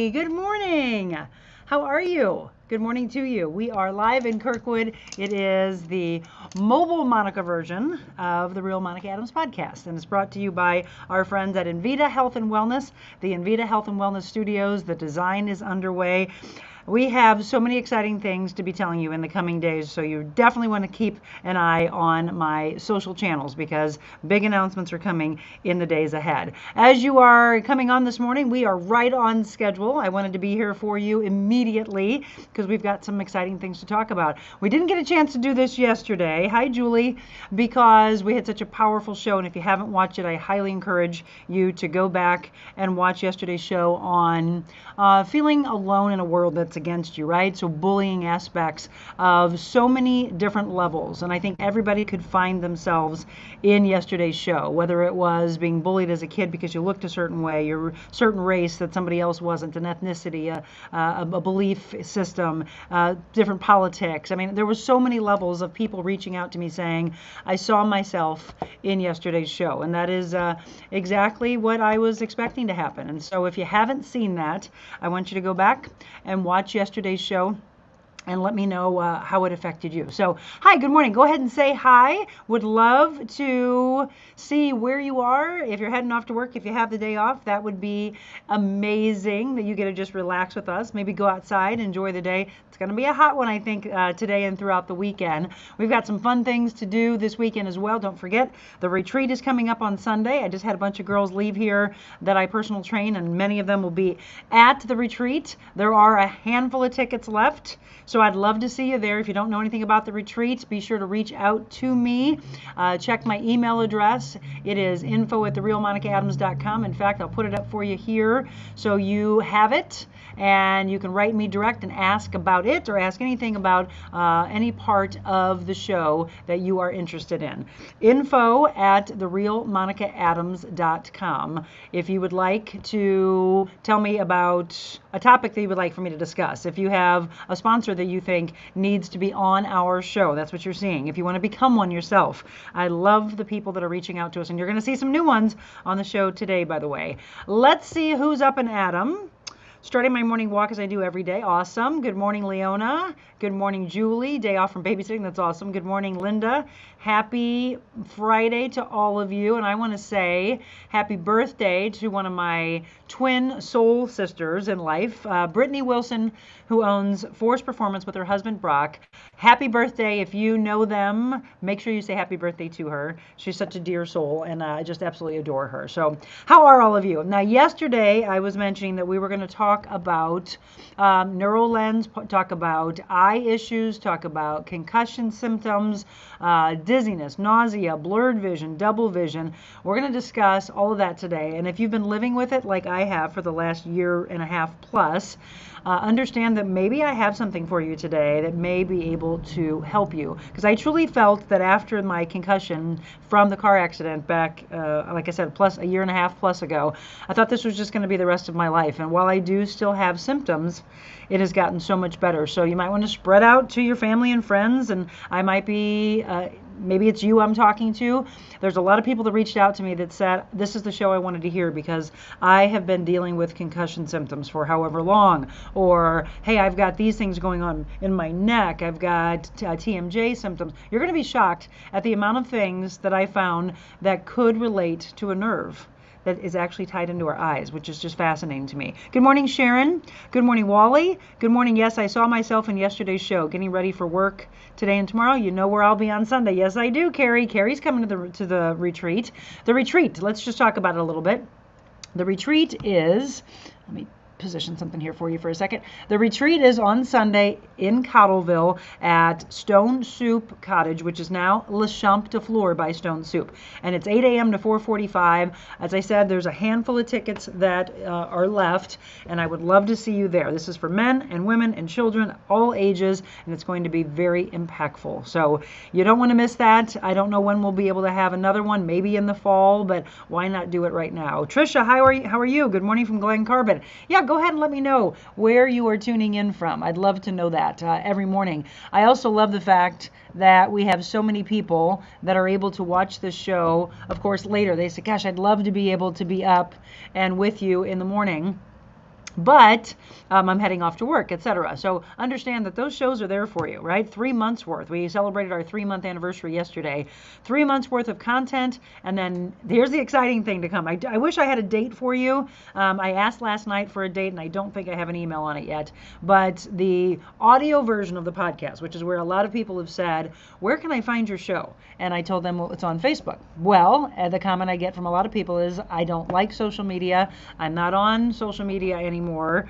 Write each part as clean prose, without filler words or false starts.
Julie, good morning. How are you? Good morning to you. We are live in Kirkwood. It is the mobile Monica version of the Real Monica Adams podcast, and it's brought to you by our friends at Invita Health and Wellness, the Invita Health and Wellness Studios. The design is underway. We have so many exciting things to be telling you in the coming days, so you definitely want to keep an eye on my social channels because big announcements are coming in the days ahead. As you are coming on this morning, we are right on schedule. I wanted to be here for you immediately because we've got some exciting things to talk about. We didn't get a chance to do this yesterday. Hi, Julie, because we had such a powerful show, and if you haven't watched it, I highly encourage you to go back and watch yesterday's show on feeling alone in a world that's against you, right? So bullying aspects of so many different levels. And I think everybody could find themselves in yesterday's show, whether it was being bullied as a kid because you looked a certain way, you're a certain race that somebody else wasn't, an ethnicity, a belief system, different politics. I mean, there were so many levels of people reaching out to me saying, I saw myself in yesterday's show. And that is exactly what I was expecting to happen. And so if you haven't seen that, I want you to go back and watch yesterday's show and let me know how it affected you. So, hi, good morning. Go ahead and say hi. Would love to see where you are. If you're heading off to work, if you have the day off, that would be amazing that you get to just relax with us. Maybe go outside, enjoy the day. It's going to be a hot one, I think, today and throughout the weekend. We've got some fun things to do this weekend as well. Don't forget, the retreat is coming up on Sunday. I just had a bunch of girls leave here that I personal train, and many of them will be at the retreat. There are a handful of tickets left. So I'd love to see you there. If you don't know anything about the retreats, be sure to reach out to me. Check my email address. It is info@therealmonicaadams.com. In fact, I'll put it up for you here so you have it. And you can write me direct and ask about it or ask anything about any part of the show that you are interested in. info@therealmonicaadams.com if you would like to tell me about a topic that you would like for me to discuss. If you have a sponsor that you think needs to be on our show, that's what you're seeing. If you want to become one yourself, I love the people that are reaching out to us, and you're going to see some new ones on the show today, by the way. Let's see who's up and at 'em. Starting my morning walk as I do every day. Awesome. Good morning, Leona. Good morning, Julie. Day off from babysitting. That's awesome. Good morning, Linda. Happy Friday to all of you. And I want to say happy birthday to one of my twin soul sisters in life, Brittany Wilson, who owns Force Performance with her husband, Brock. Happy birthday. If you know them, make sure you say happy birthday to her. She's such a dear soul, and I just absolutely adore her. So how are all of you? Now, yesterday I was mentioning that we were going to talk about NeuroLens, talk about eye issues, talk about concussion symptoms, dizziness, nausea, blurred vision, double vision. We're going to discuss all of that today. And if you've been living with it like I have for the last year and a half plus, understand that maybe I have something for you today that may be able to help you. Because I truly felt that after my concussion from the car accident back, like I said, plus a year and a half plus ago, I thought this was just going to be the rest of my life. And while I do still have symptoms, it has gotten so much better. So you might want to spread out to your family and friends, and I might be, maybe it's you I'm talking to. There's a lot of people that reached out to me that said, this is the show I wanted to hear because I have been dealing with concussion symptoms for however long. Or, hey, I've got these things going on in my neck. I've got TMJ symptoms. You're going to be shocked at the amount of things that I found that could relate to a nerve that is actually tied into our eyes, which is just fascinating to me. Good morning, Sharon. Good morning, Wally. Good morning. Yes, I saw myself in yesterday's show, getting ready for work today and tomorrow. You know where I'll be on Sunday. Yes, I do, Carrie. Carrie's coming to the retreat. The retreat, let's just talk about it a little bit. The retreat is, let me position something here for you for a second. The retreat is on Sunday in Cottleville at Stone Soup Cottage, which is now Le Champ de Fleur by Stone Soup. And it's 8 a.m. to 4:45. As I said, there's a handful of tickets that are left, and I would love to see you there. This is for men and women and children, all ages, and it's going to be very impactful. So you don't want to miss that. I don't know when we'll be able to have another one, maybe in the fall, but why not do it right now? Trisha, how are you? Good morning from Glen Carbon. Yeah, go ahead and let me know where you are tuning in from. I'd love to know that every morning. I also love the fact that we have so many people that are able to watch this show, of course, later. They say, gosh, I'd love to be able to be up and with you in the morning. But I'm heading off to work, etc. So understand that those shows are there for you, right? 3 months worth. We celebrated our 3-month anniversary yesterday. 3 months worth of content, and then here's the exciting thing to come. I wish I had a date for you. I asked last night for a date, and I don't think I have an email on it yet. But the audio version of the podcast, which is where a lot of people have said, where can I find your show? And I told them, well, it's on Facebook. Well, the comment I get from a lot of people is, I don't like social media. I'm not on social media anymore.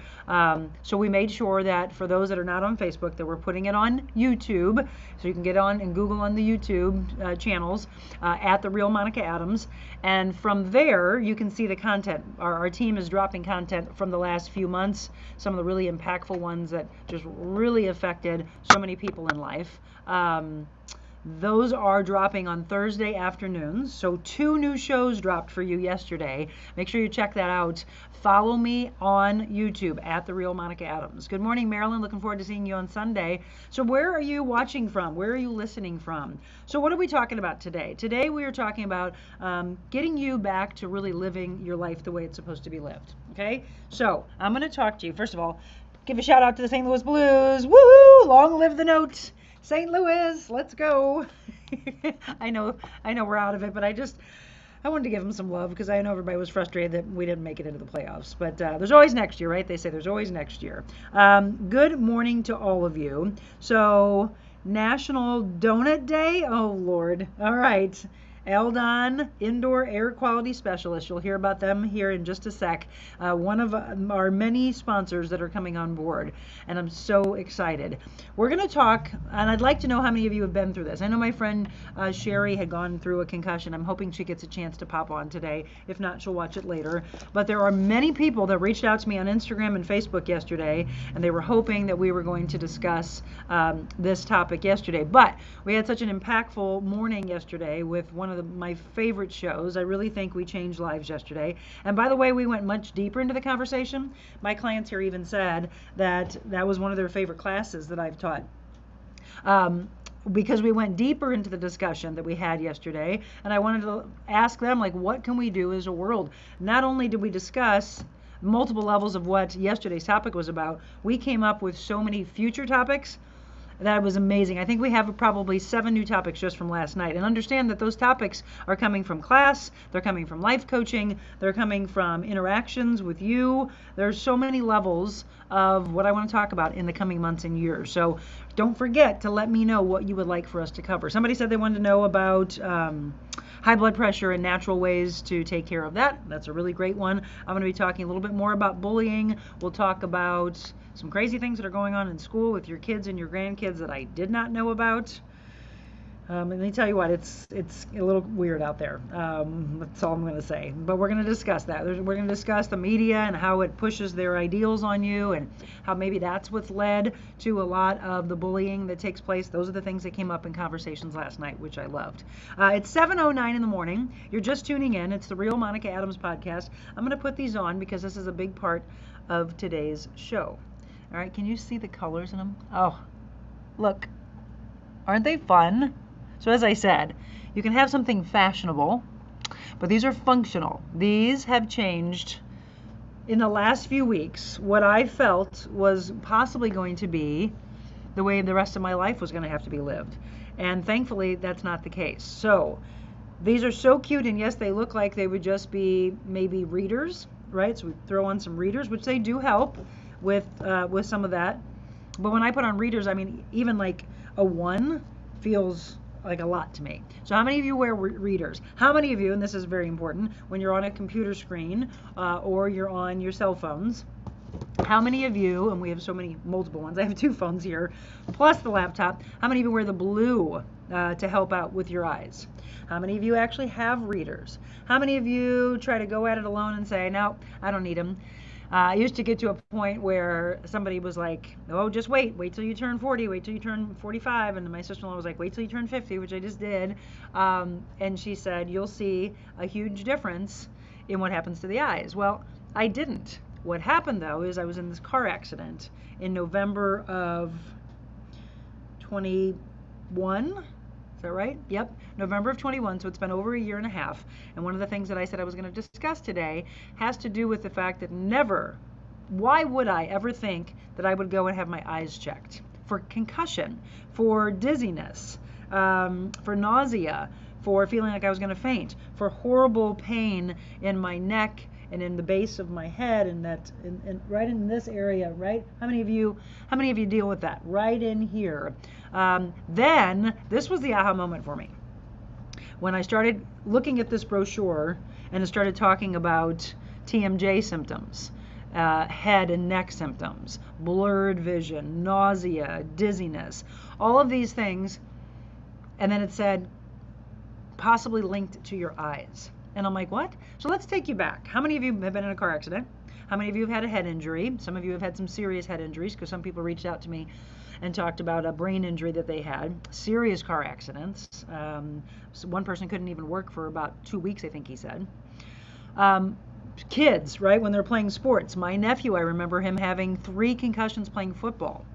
So we made sure that for those that are not on Facebook, that we're putting it on YouTube. So you can get on and Google on the YouTube channels at The Real Monica Adams. And from there, you can see the content. Our team is dropping content from the last few months, some of the really impactful ones that just really affected so many people in life. Those are dropping on Thursday afternoons. So 2 new shows dropped for you yesterday. Make sure you check that out. Follow me on YouTube at The Real Monica Adams. Good morning, Marilyn. Looking forward to seeing you on Sunday. So where are you watching from? Where are you listening from? So what are we talking about today? Today we are talking about getting you back to really living your life the way it's supposed to be lived. Okay? So I'm going to talk to you. First of all, give a shout out to the St. Louis Blues. Woohoo! Long live the note. St. Louis, let's go. I know we're out of it, but I wanted to give them some love because I know everybody was frustrated that we didn't make it into the playoffs. But there's always next year, right? They say there's always next year. Good morning to all of you. So, National Donut Day? Oh, Lord. All right. Eldon, Indoor Air Quality Specialist. You'll hear about them here in just a sec. One of our many sponsors that are coming on board, and I'm so excited. We're going to talk, and I'd like to know how many of you have been through this. I know my friend Sherry had gone through a concussion. I'm hoping she gets a chance to pop on today. If not, she'll watch it later. But there are many people that reached out to me on Instagram and Facebook yesterday, and they were hoping that we were going to discuss this topic yesterday. But we had such an impactful morning yesterday with one of my favorite shows. I really think we changed lives yesterday. And by the way, we went much deeper into the conversation. My clients here even said that that was one of their favorite classes that I've taught. Because we went deeper into the discussion that we had yesterday, and I wanted to ask them, like, what can we do as a world? Not only did we discuss multiple levels of what yesterday's topic was about, we came up with so many future topics. That was amazing. I think we have probably 7 new topics just from last night. And understand that those topics are coming from class, they're coming from life coaching, they're coming from interactions with you. There's so many levels of what I want to talk about in the coming months and years. So don't forget to let me know what you would like for us to cover. Somebody said they wanted to know about high blood pressure and natural ways to take care of that. That's a really great one. I'm going to be talking a little bit more about bullying. We'll talk about some crazy things that are going on in school with your kids and your grandkids that I did not know about. And let me tell you what, it's a little weird out there. That's all I'm going to say. But we're going to discuss that. We're going to discuss the media and how it pushes their ideals on you, and how maybe that's what's led to a lot of the bullying that takes place. Those are the things that came up in conversations last night, which I loved. It's 7:09 in the morning. You're just tuning in. It's the Real Monica Adams podcast. I'm going to put these on because this is a big part of today's show. All right, can you see the colors in them? Oh, look. Aren't they fun? So as I said, you can have something fashionable, but these are functional. These have changed in the last few weeks what I felt was possibly going to be the way the rest of my life was going to have to be lived. And thankfully, that's not the case. So these are so cute, and yes, they look like they would just be maybe readers, right? So we throw on some readers, which they do help with some of that. But when I put on readers, I mean, even like a 1 feels like a lot to me. So how many of you wear readers? How many of you, and this is very important, when you're on a computer screen or you're on your cell phones, how many of you, and we have so many multiple ones, I have 2 phones here, plus the laptop, how many of you wear the blue to help out with your eyes? How many of you actually have readers? How many of you try to go at it alone and say, no, I don't need them? I used to get to a point where somebody was like, oh, just wait till you turn 40, wait till you turn 45. And my sister-in-law was like, wait till you turn 50, which I just did. And she said, you'll see a huge difference in what happens to the eyes. Well, I didn't. What happened, though, is I was in this car accident in November of 21. Is that right? Yep. November of 21, so it's been over a year and a half. And one of the things that I said I was going to discuss today has to do with the fact that never why would I ever think that I would go and have my eyes checked for concussion, for dizziness, for nausea, for feeling like I was going to faint, for horrible pain in my neck and in the base of my head, and right in this area, right? How many of you deal with that? Right in here. Then this was the aha moment for me. When I started looking at this brochure and it started talking about TMJ symptoms, head and neck symptoms, blurred vision, nausea, dizziness, all of these things, and then it said possibly linked to your eyes. And I'm like, what? So let's take you back. How many of you have been in a car accident? How many of you have had a head injury? Some of you have had some serious head injuries, because some people reached out to me and talked about a brain injury that they had, serious car accidents. So one person couldn't even work for about 2 weeks, I think he said. Kids, right, when they're playing sports. My nephew, I remember him having 3 concussions playing football.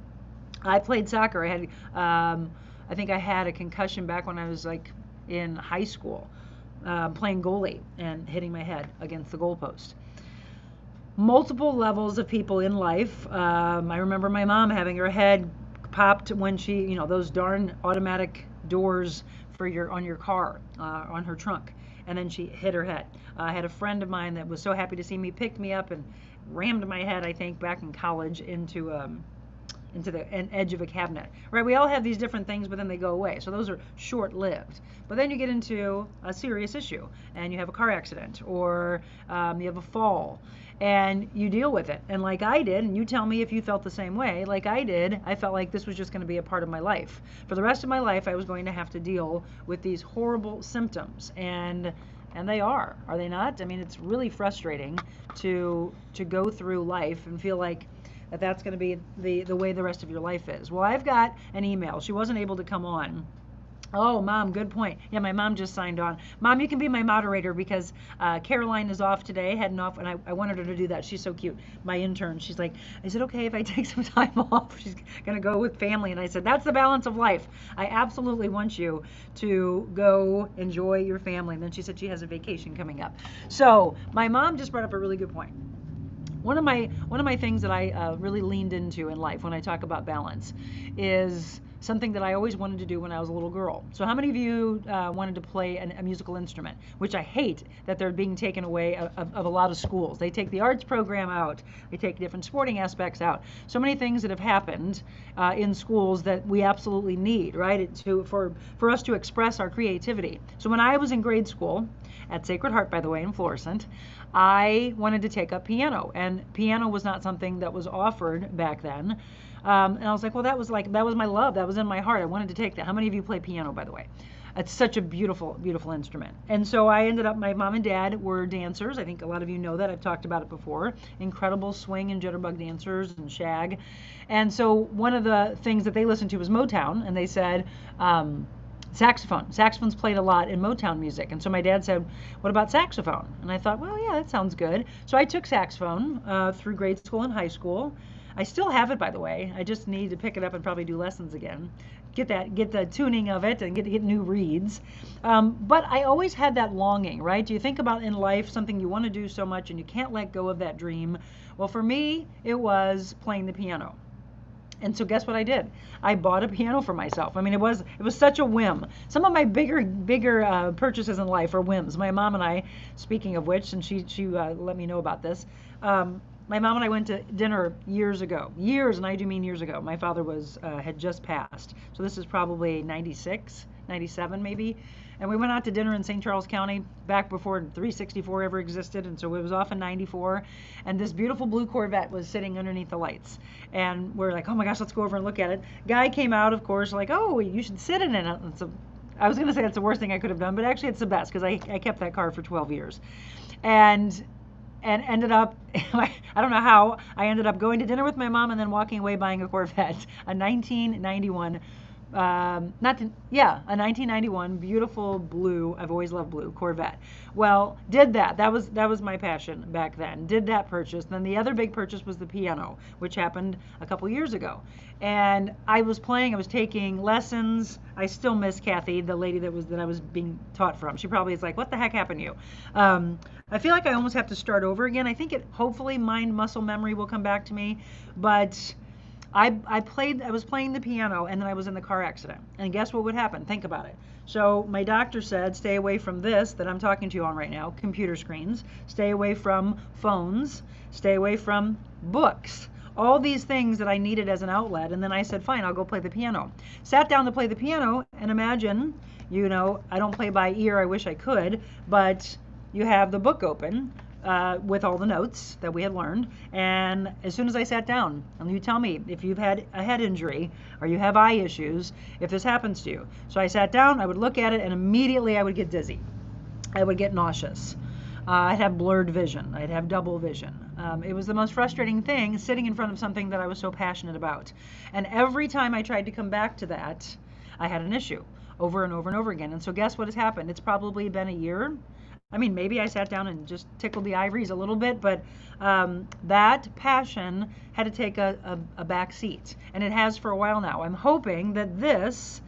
I played soccer. I think I had a concussion back when I was like in high school, playing goalie and hitting my head against the goalpost. Multiple levels of people in life. I remember my mom having her head popped when she, those darn automatic doors on your car, on her trunk, and then she hit her head. I had a friend of mine that was so happy to see me, picked me up and rammed my head, I think, back in college into an edge of a cabinet. Right? We all have these different things, but then they go away. So those are short-lived. But then you get into a serious issue, and you have a car accident, or you have a fall, and you deal with it. And like I did, and you tell me if you felt the same way, like I did, I felt like this was just going to be a part of my life. For the rest of my life, I was going to have to deal with these horrible symptoms. And they are they not? I mean, it's really frustrating to go through life and feel like that's going to be the way the rest of your life is. Well, I've got an email. She wasn't able to come on. Oh, Mom, good point. Yeah, my mom just signed on. Mom, you can be my moderator because Caroline is off today, heading off, and I wanted her to do that. She's so cute. My intern, she's like, is it okay if I take some time off? She's going to go with family. And I said, that's the balance of life. I absolutely want you to go enjoy your family. And then she said she has a vacation coming up. So my mom just brought up a really good point. One of my things that I really leaned into in life when I talk about balance is something that I always wanted to do when I was a little girl. So how many of you wanted to play a musical instrument? Which I hate that they're being taken away of a lot of schools. They take the arts program out. They take different sporting aspects out. So many things that have happened in schools that we absolutely need, right? For us to express our creativity. So when I was in grade school, at Sacred Heart, by the way, in Florissant, I wanted to take up piano, and piano was not something that was offered back then. And I was like, well, that was my love. That was in my heart. I wanted to take that. How many of you play piano, by the way? It's such a beautiful, beautiful instrument. And so I ended up, my mom and dad were dancers. I think a lot of you know that. I've talked about it before. Incredible swing and jitterbug dancers and shag. And so one of the things that they listened to was Motown, and they said, saxophone. Saxophone's played a lot in Motown music. And so my dad said, what about saxophone? And I thought, well, yeah, that sounds good. So I took saxophone through grade school and high school. I still have it, by the way. I just need to pick it up and probably do lessons again. Get the tuning of it and get new reeds. But I always had that longing, right? Do you think about in life something you want to do so much and you can't let go of that dream? Well, for me, it was playing the piano. And so guess what I did? I bought a piano for myself. I mean, it was such a whim. Some of my bigger purchases in life are whims. My mom and I, speaking of which, and she let me know about this. My mom and I went to dinner years ago. Years, and I do mean years ago. My father had just passed. So this is probably 96, 97 maybe. And we went out to dinner in St. Charles County back before 364 ever existed. And so it was off in 94. And this beautiful blue Corvette was sitting underneath the lights. And we're like, oh my gosh, let's go over and look at it. Guy came out, of course, like, oh, you should sit in it. And so I was going to say it's the worst thing I could have done, but actually it's the best because I kept that car for 12 years. And ended up, I don't know how, I ended up going to dinner with my mom and then walking away buying a Corvette, a 1991 not to, yeah, a 1991 beautiful blue. I've always loved blue Corvette. Well, did that. That was my passion back then. Did that purchase. Then the other big purchase was the piano, which happened a couple years ago. And I was playing. I was taking lessons. I still miss Kathy, the lady that I was being taught from. She probably is like, "What the heck happened to you?" I feel like I almost have to start over again. I think hopefully mind muscle memory will come back to me, but. I was playing the piano and then I was in the car accident. And guess what would happen? Think about it. So my doctor said, stay away from this that I'm talking to you on right now, computer screens, stay away from phones, stay away from books, all these things that I needed as an outlet. And then I said, fine, I'll go play the piano. Sat down to play the piano and imagine, I don't play by ear, I wish I could, but you have the book open. With all the notes that we had learned. And as soon as I sat down, and you tell me if you've had a head injury or you have eye issues, if this happens to you. So I sat down, I would look at it, and immediately I would get dizzy. I would get nauseous. I'd have blurred vision. I'd have double vision. It was the most frustrating thing, sitting in front of something that I was so passionate about. And every time I tried to come back to that, I had an issue over and over and over again. And so guess what has happened? It's probably been a year. I mean, maybe I sat down and just tickled the ivories a little bit, but that passion had to take a back seat, and it has for a while now. I'm hoping that these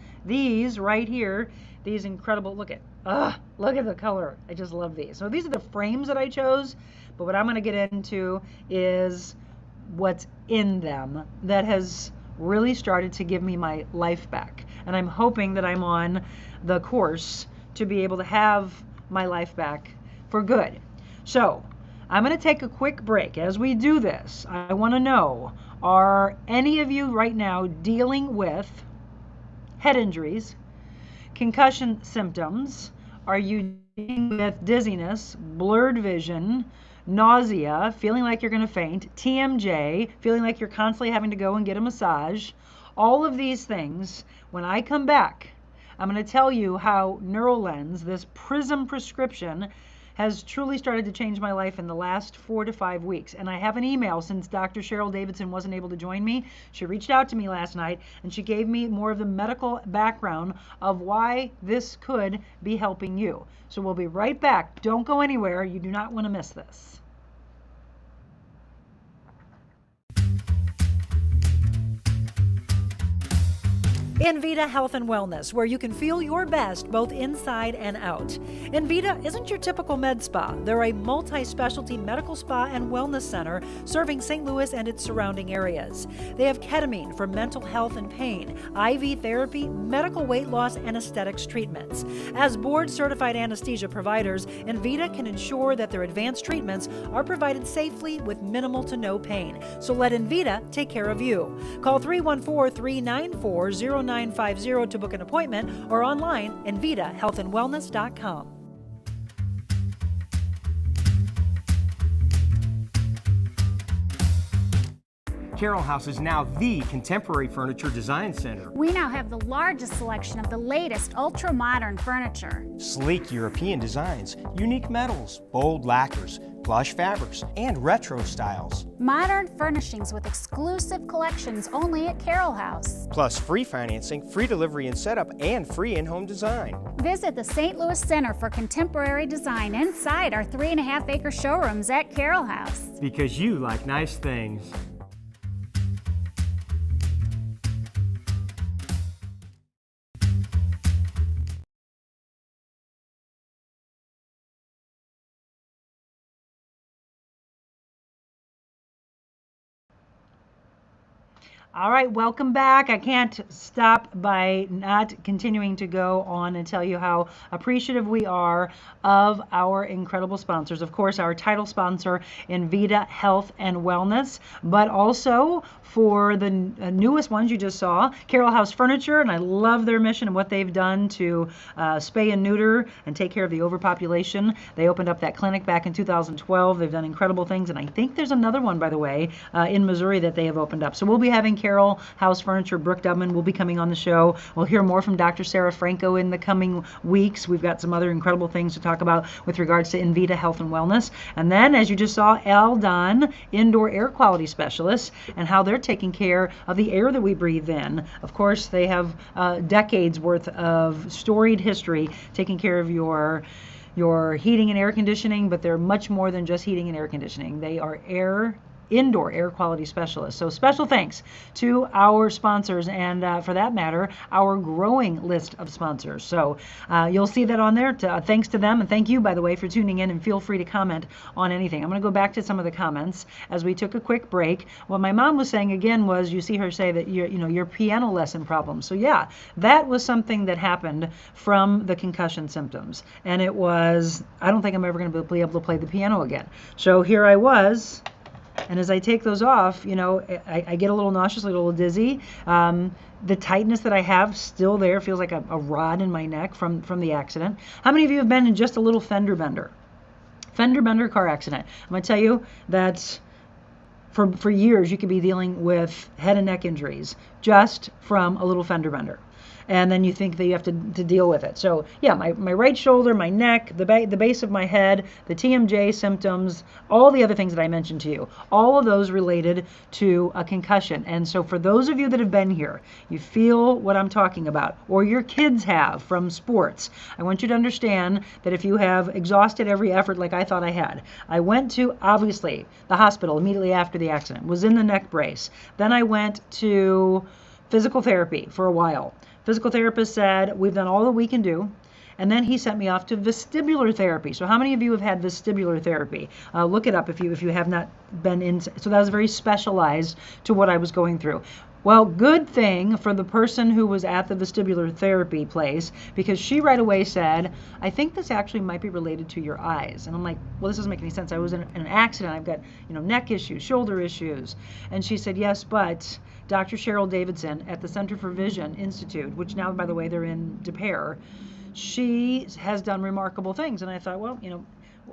right here, these incredible, look at the color. I just love these. So these are the frames that I chose, but what I'm going to get into is what's in them that has really started to give me my life back. And I'm hoping that I'm on the course to be able to have my life back for good. So I'm going to take a quick break. As we do this, I want to know, are any of you right now dealing with head injuries, concussion symptoms? Are you dealing with dizziness, blurred vision, nausea, feeling like you're going to faint, TMJ, feeling like you're constantly having to go and get a massage? All of these things, when I come back, I'm going to tell you how NeuroLens, this Prism prescription, has truly started to change my life in the last 4 to 5 weeks. And I have an email since Dr. Cheryl Davidson wasn't able to join me. She reached out to me last night and she gave me more of the medical background of why this could be helping you. So we'll be right back. Don't go anywhere. You do not want to miss this. Envita Health and Wellness, where you can feel your best both inside and out. Envita isn't your typical med spa. They're a multi-specialty medical spa and wellness center serving St. Louis and its surrounding areas. They have ketamine for mental health and pain, IV therapy, medical weight loss, and aesthetics treatments. As board-certified anesthesia providers, Envita can ensure that their advanced treatments are provided safely with minimal to no pain. So let Envita take care of you. Call 314-394-0950 to book an appointment or online envitahealthandwellness.com. Carroll House is now the contemporary furniture design center. We now have the largest selection of the latest ultra-modern furniture. Sleek European designs, unique metals, bold lacquers, plush fabrics, and retro styles. Modern furnishings with exclusive collections only at Carroll House. Plus free financing, free delivery and setup, and free in-home design. Visit the St. Louis Center for Contemporary Design inside our 3.5-acre showrooms at Carroll House. Because you like nice things. All right, welcome back. I can't stop by not continuing to go on and tell you how appreciative we are of our incredible sponsors. Of course, our title sponsor, Envita Health and Wellness, but also for the newest ones you just saw, Carroll House Furniture, and I love their mission and what they've done to spay and neuter and take care of the overpopulation. They opened up that clinic back in 2012. They've done incredible things, and I think there's another one, by the way, in Missouri that they have opened up. So we'll be having Carroll House Furniture. Brooke Dubman will be coming on the show. We'll hear more from Dr. Sarah Franco in the coming weeks. We've got some other incredible things to talk about with regards to Invita Health and Wellness. And then, as you just saw, Al Don, indoor air quality specialist, and how they're taking care of the air that we breathe in. Of course, they have decades worth of storied history taking care of your heating and air conditioning, but they're much more than just heating and air conditioning. They are indoor air quality specialists. So special thanks to our sponsors and for that matter, our growing list of sponsors. So you'll see that on there. Thanks to them, and thank you, by the way, for tuning in, and feel free to comment on anything. I'm going to go back to some of the comments as we took a quick break. What my mom was saying again was, you see her say that your piano lesson problem. So yeah, that was something that happened from the concussion symptoms, and it was, I don't think I'm ever going to be able to play the piano again. So here I was. And as I take those off, I get a little nauseous, a little dizzy. The tightness that I have still there, feels like a rod in my neck from the accident. How many of you have been in just a little fender bender? Fender bender car accident. I'm going to tell you that for years you could be dealing with head and neck injuries just from a little fender bender. And then you think that you have to deal with it. So yeah, my right shoulder, my neck, the base of my head, the TMJ symptoms, all the other things that I mentioned to you, all of those related to a concussion. And so for those of you that have been here, you feel what I'm talking about, or your kids have from sports, I want you to understand that if you have exhausted every effort like I thought I had, I went to, obviously, the hospital immediately after the accident, was in the neck brace. Then I went to physical therapy for a while. Physical therapist said, we've done all that we can do. And then he sent me off to vestibular therapy. So how many of you have had vestibular therapy? Look it up if you have not been in. So that was very specialized to what I was going through. Well, good thing for the person who was at the vestibular therapy place, because she right away said, I think this actually might be related to your eyes. And I'm like, well, this doesn't make any sense. I was in an accident. I've got, neck issues, shoulder issues. And she said, yes, but Dr. Cheryl Davidson at the Center for Vision Institute, which now, by the way, they're in Des Peres, she has done remarkable things. And I thought, well,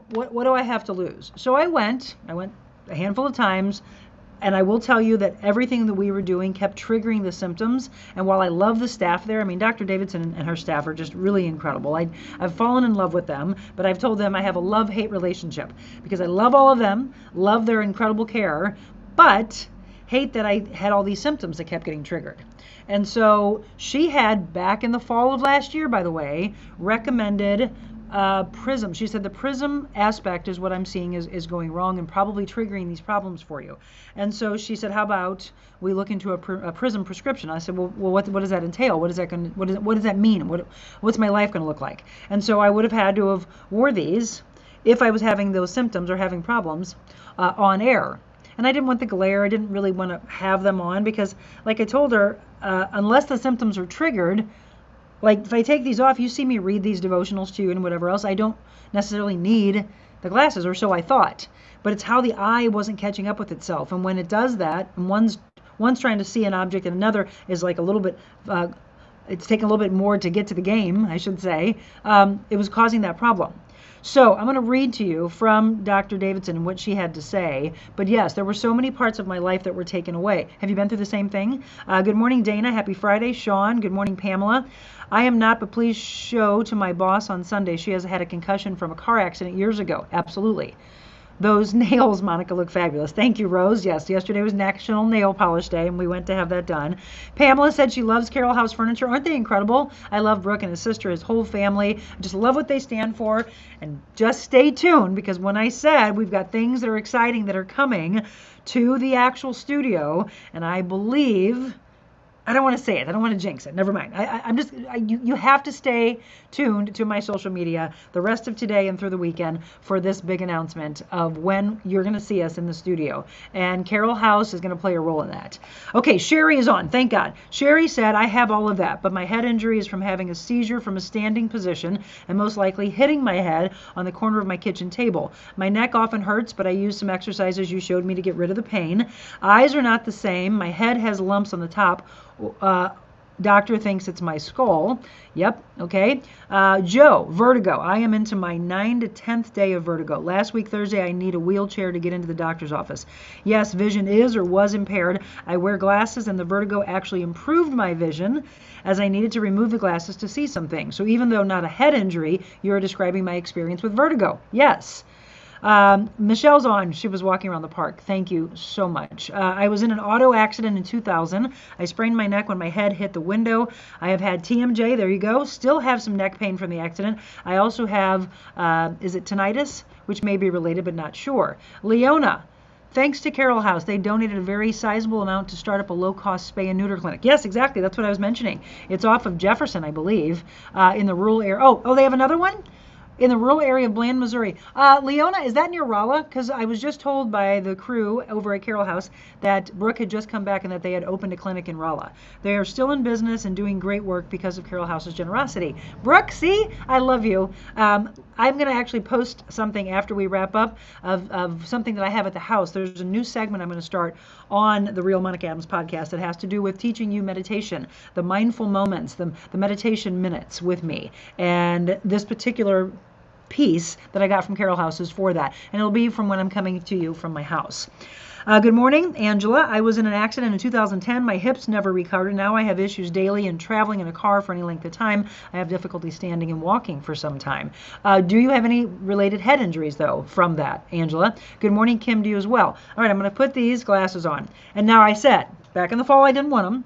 what do I have to lose? So I went a handful of times. And I will tell you that everything that we were doing kept triggering the symptoms. And while I love the staff there, Dr. Davidson and her staff are just really incredible. I've fallen in love with them, but I've told them I have a love-hate relationship because I love all of them, love their incredible care, but hate that I had all these symptoms that kept getting triggered. And so she had, back in the fall of last year, by the way, recommended Prism. She said the Prism aspect is what I'm seeing is going wrong and probably triggering these problems for you. And so she said, how about we look into a Prism prescription? I said, well, what does that entail? What does that mean? What's my life going to look like? And so I would have had to have wore these if I was having those symptoms or having problems on air. And I didn't want the glare. I didn't really want to have them on because, like I told her, unless the symptoms are triggered, like if I take these off, you see me read these devotionals to you and whatever else, I don't necessarily need the glasses, or so I thought. But it's how the eye wasn't catching up with itself. And when it does that, and one's trying to see an object and another is like a little bit, it's taking a little bit more to get to the game, I should say, it was causing that problem. So I'm going to read to you from Dr. Davidson and what she had to say. But yes, there were so many parts of my life that were taken away. Have you been through the same thing? Good morning, Dana. Happy Friday. Sean. Good morning, Pamela. I am not, but please show to my boss on Sunday. She has had a concussion from a car accident years ago. Absolutely. Those nails, Monica, look fabulous. Thank you, Rose. Yes, yesterday was National Nail Polish Day, and we went to have that done. Pamela said she loves Carroll House Furniture. Aren't they incredible? I love Brooke and his sister, his whole family. I just love what they stand for. And just stay tuned, because when I said we've got things that are exciting that are coming to the actual studio, and I believe... I don't want to say it. I don't want to jinx it. Never mind. You have to stay tuned to my social media the rest of today and through the weekend for this big announcement of when you're going to see us in the studio. And Carroll House is going to play a role in that. Okay, Sherry is on. Thank God. Sherry said, I have all of that, but my head injury is from having a seizure from a standing position and most likely hitting my head on the corner of my kitchen table. My neck often hurts, but I use some exercises you showed me to get rid of the pain. Eyes are not the same. My head has lumps on the top. Doctor thinks it's my skull. Yep, okay. Joe, vertigo. I am into my 9 to 10th day of vertigo. Last week, Thursday, I need a wheelchair to get into the doctor's office. Yes, vision is or was impaired. I wear glasses, and the vertigo actually improved my vision as I needed to remove the glasses to see some things. So even though not a head injury, you're describing my experience with vertigo. Yes. Michelle's on. She was walking around the park. Thank you so much. I was in an auto accident in 2000. I sprained my neck when my head hit the window. I have had TMJ. There you go. Still have some neck pain from the accident. I also have, is it tinnitus? Which may be related, but not sure. Leona. Thanks to Carroll House, they donated a very sizable amount to start up a low-cost spay and neuter clinic. Yes, exactly. That's what I was mentioning. It's off of Jefferson, I believe, in the rural area. Oh, they have another one? In the rural area of Bland, Missouri. Leona, is that near Rolla? Because I was just told by the crew over at Carroll House that Brooke had just come back and that they had opened a clinic in Rolla. They are still in business and doing great work because of Carroll House's generosity. Brooke, see? I love you. I'm going to actually post something after we wrap up of something that I have at the house. There's a new segment I'm going to start on the Real Monica Adams podcast that has to do with teaching you meditation, the mindful moments, the meditation minutes with me. And this particular piece that I got from Carroll House is for that. And it'll be from when I'm coming to you from my house. Good morning, Angela. I was in an accident in 2010. My hips never recovered. Now I have issues daily and traveling in a car for any length of time. I have difficulty standing and walking for some time. Do you have any related head injuries, though, from that, Angela? Good morning, Kim, to you as well. All right, I'm going to put these glasses on. And now I said, back in the fall, I didn't want them.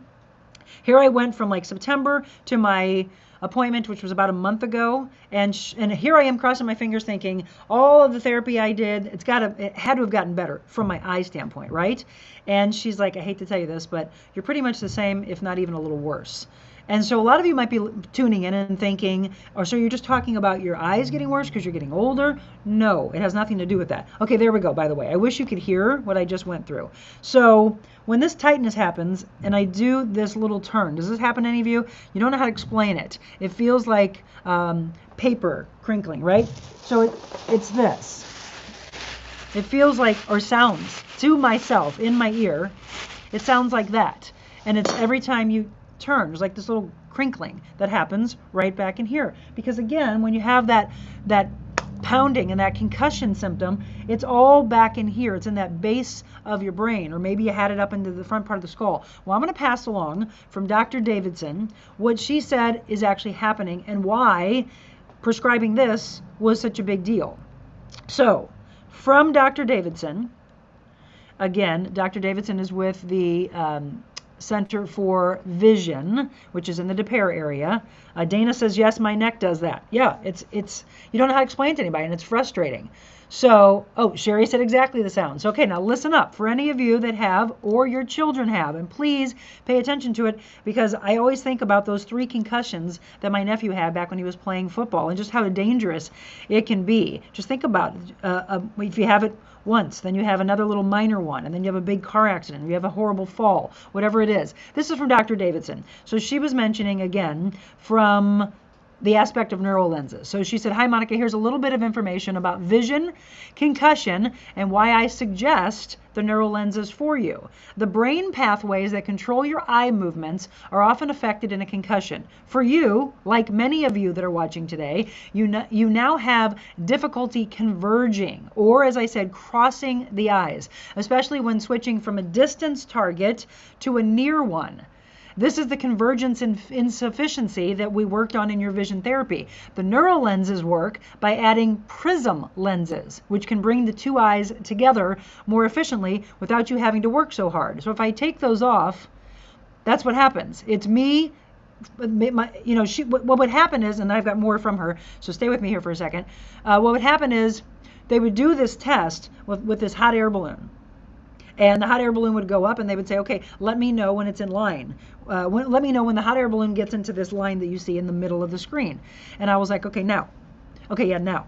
Here I went from like September to my appointment, which was about a month ago, and here I am crossing my fingers thinking all of the therapy I did, it had to have gotten better from my eye standpoint, right? And she's like, I hate to tell you this, but you're pretty much the same, if not even a little worse. And so a lot of you might be tuning in and thinking, or so you're just talking about your eyes getting worse because you're getting older? No, it has nothing to do with that. Okay, there we go, by the way. I wish you could hear what I just went through. So when this tightness happens and I do this little turn, does this happen to any of you? You don't know how to explain it. It feels like paper crinkling, right? So it's this. It feels like, or sounds to myself in my ear, it sounds like that. And it's every time you turn, there's like this little crinkling that happens right back in here. Because again, when you have that pounding and that concussion symptom, it's all back in here. It's in that base of your brain, or maybe you had it up into the front part of the skull. Well, I'm going to pass along from Dr. Davidson what she said is actually happening and why prescribing this was such a big deal. So, from Dr. Davidson, again, Dr. Davidson is with the Center for Vision, which is in the Des Peres area. Dana says, yes, my neck does that. Yeah, it's you don't know how to explain it to anybody, and it's frustrating. So, Sherry said exactly the sounds. Okay, now listen up. For any of you that have, or your children have, and please pay attention to it, because I always think about those 3 concussions that my nephew had back when he was playing football, and just how dangerous it can be. Just think about it. If you have it once, then you have another little minor one, and then you have a big car accident, you have a horrible fall, whatever it is. This is from Dr. Davidson. So she was mentioning, again, from the aspect of neural lenses. So she said, hi, Monica, here's a little bit of information about vision, concussion, and why I suggest the neural lenses for you. The brain pathways that control your eye movements are often affected in a concussion. For you, like many of you that are watching today, you now have difficulty converging, or as I said, crossing the eyes, especially when switching from a distance target to a near one. This is the convergence insufficiency that we worked on in your vision therapy. The neural lenses work by adding prism lenses, which can bring the 2 eyes together more efficiently without you having to work so hard. So if I take those off, that's what happens. It's me, what would happen is, and I've got more from her, so stay with me here for a second. What would happen is they would do this test with this hot air balloon. And the hot air balloon would go up and they would say, okay, let me know when it's in line. Let me know when the hot air balloon gets into this line that you see in the middle of the screen. And I was like, okay, now. Okay, yeah, now.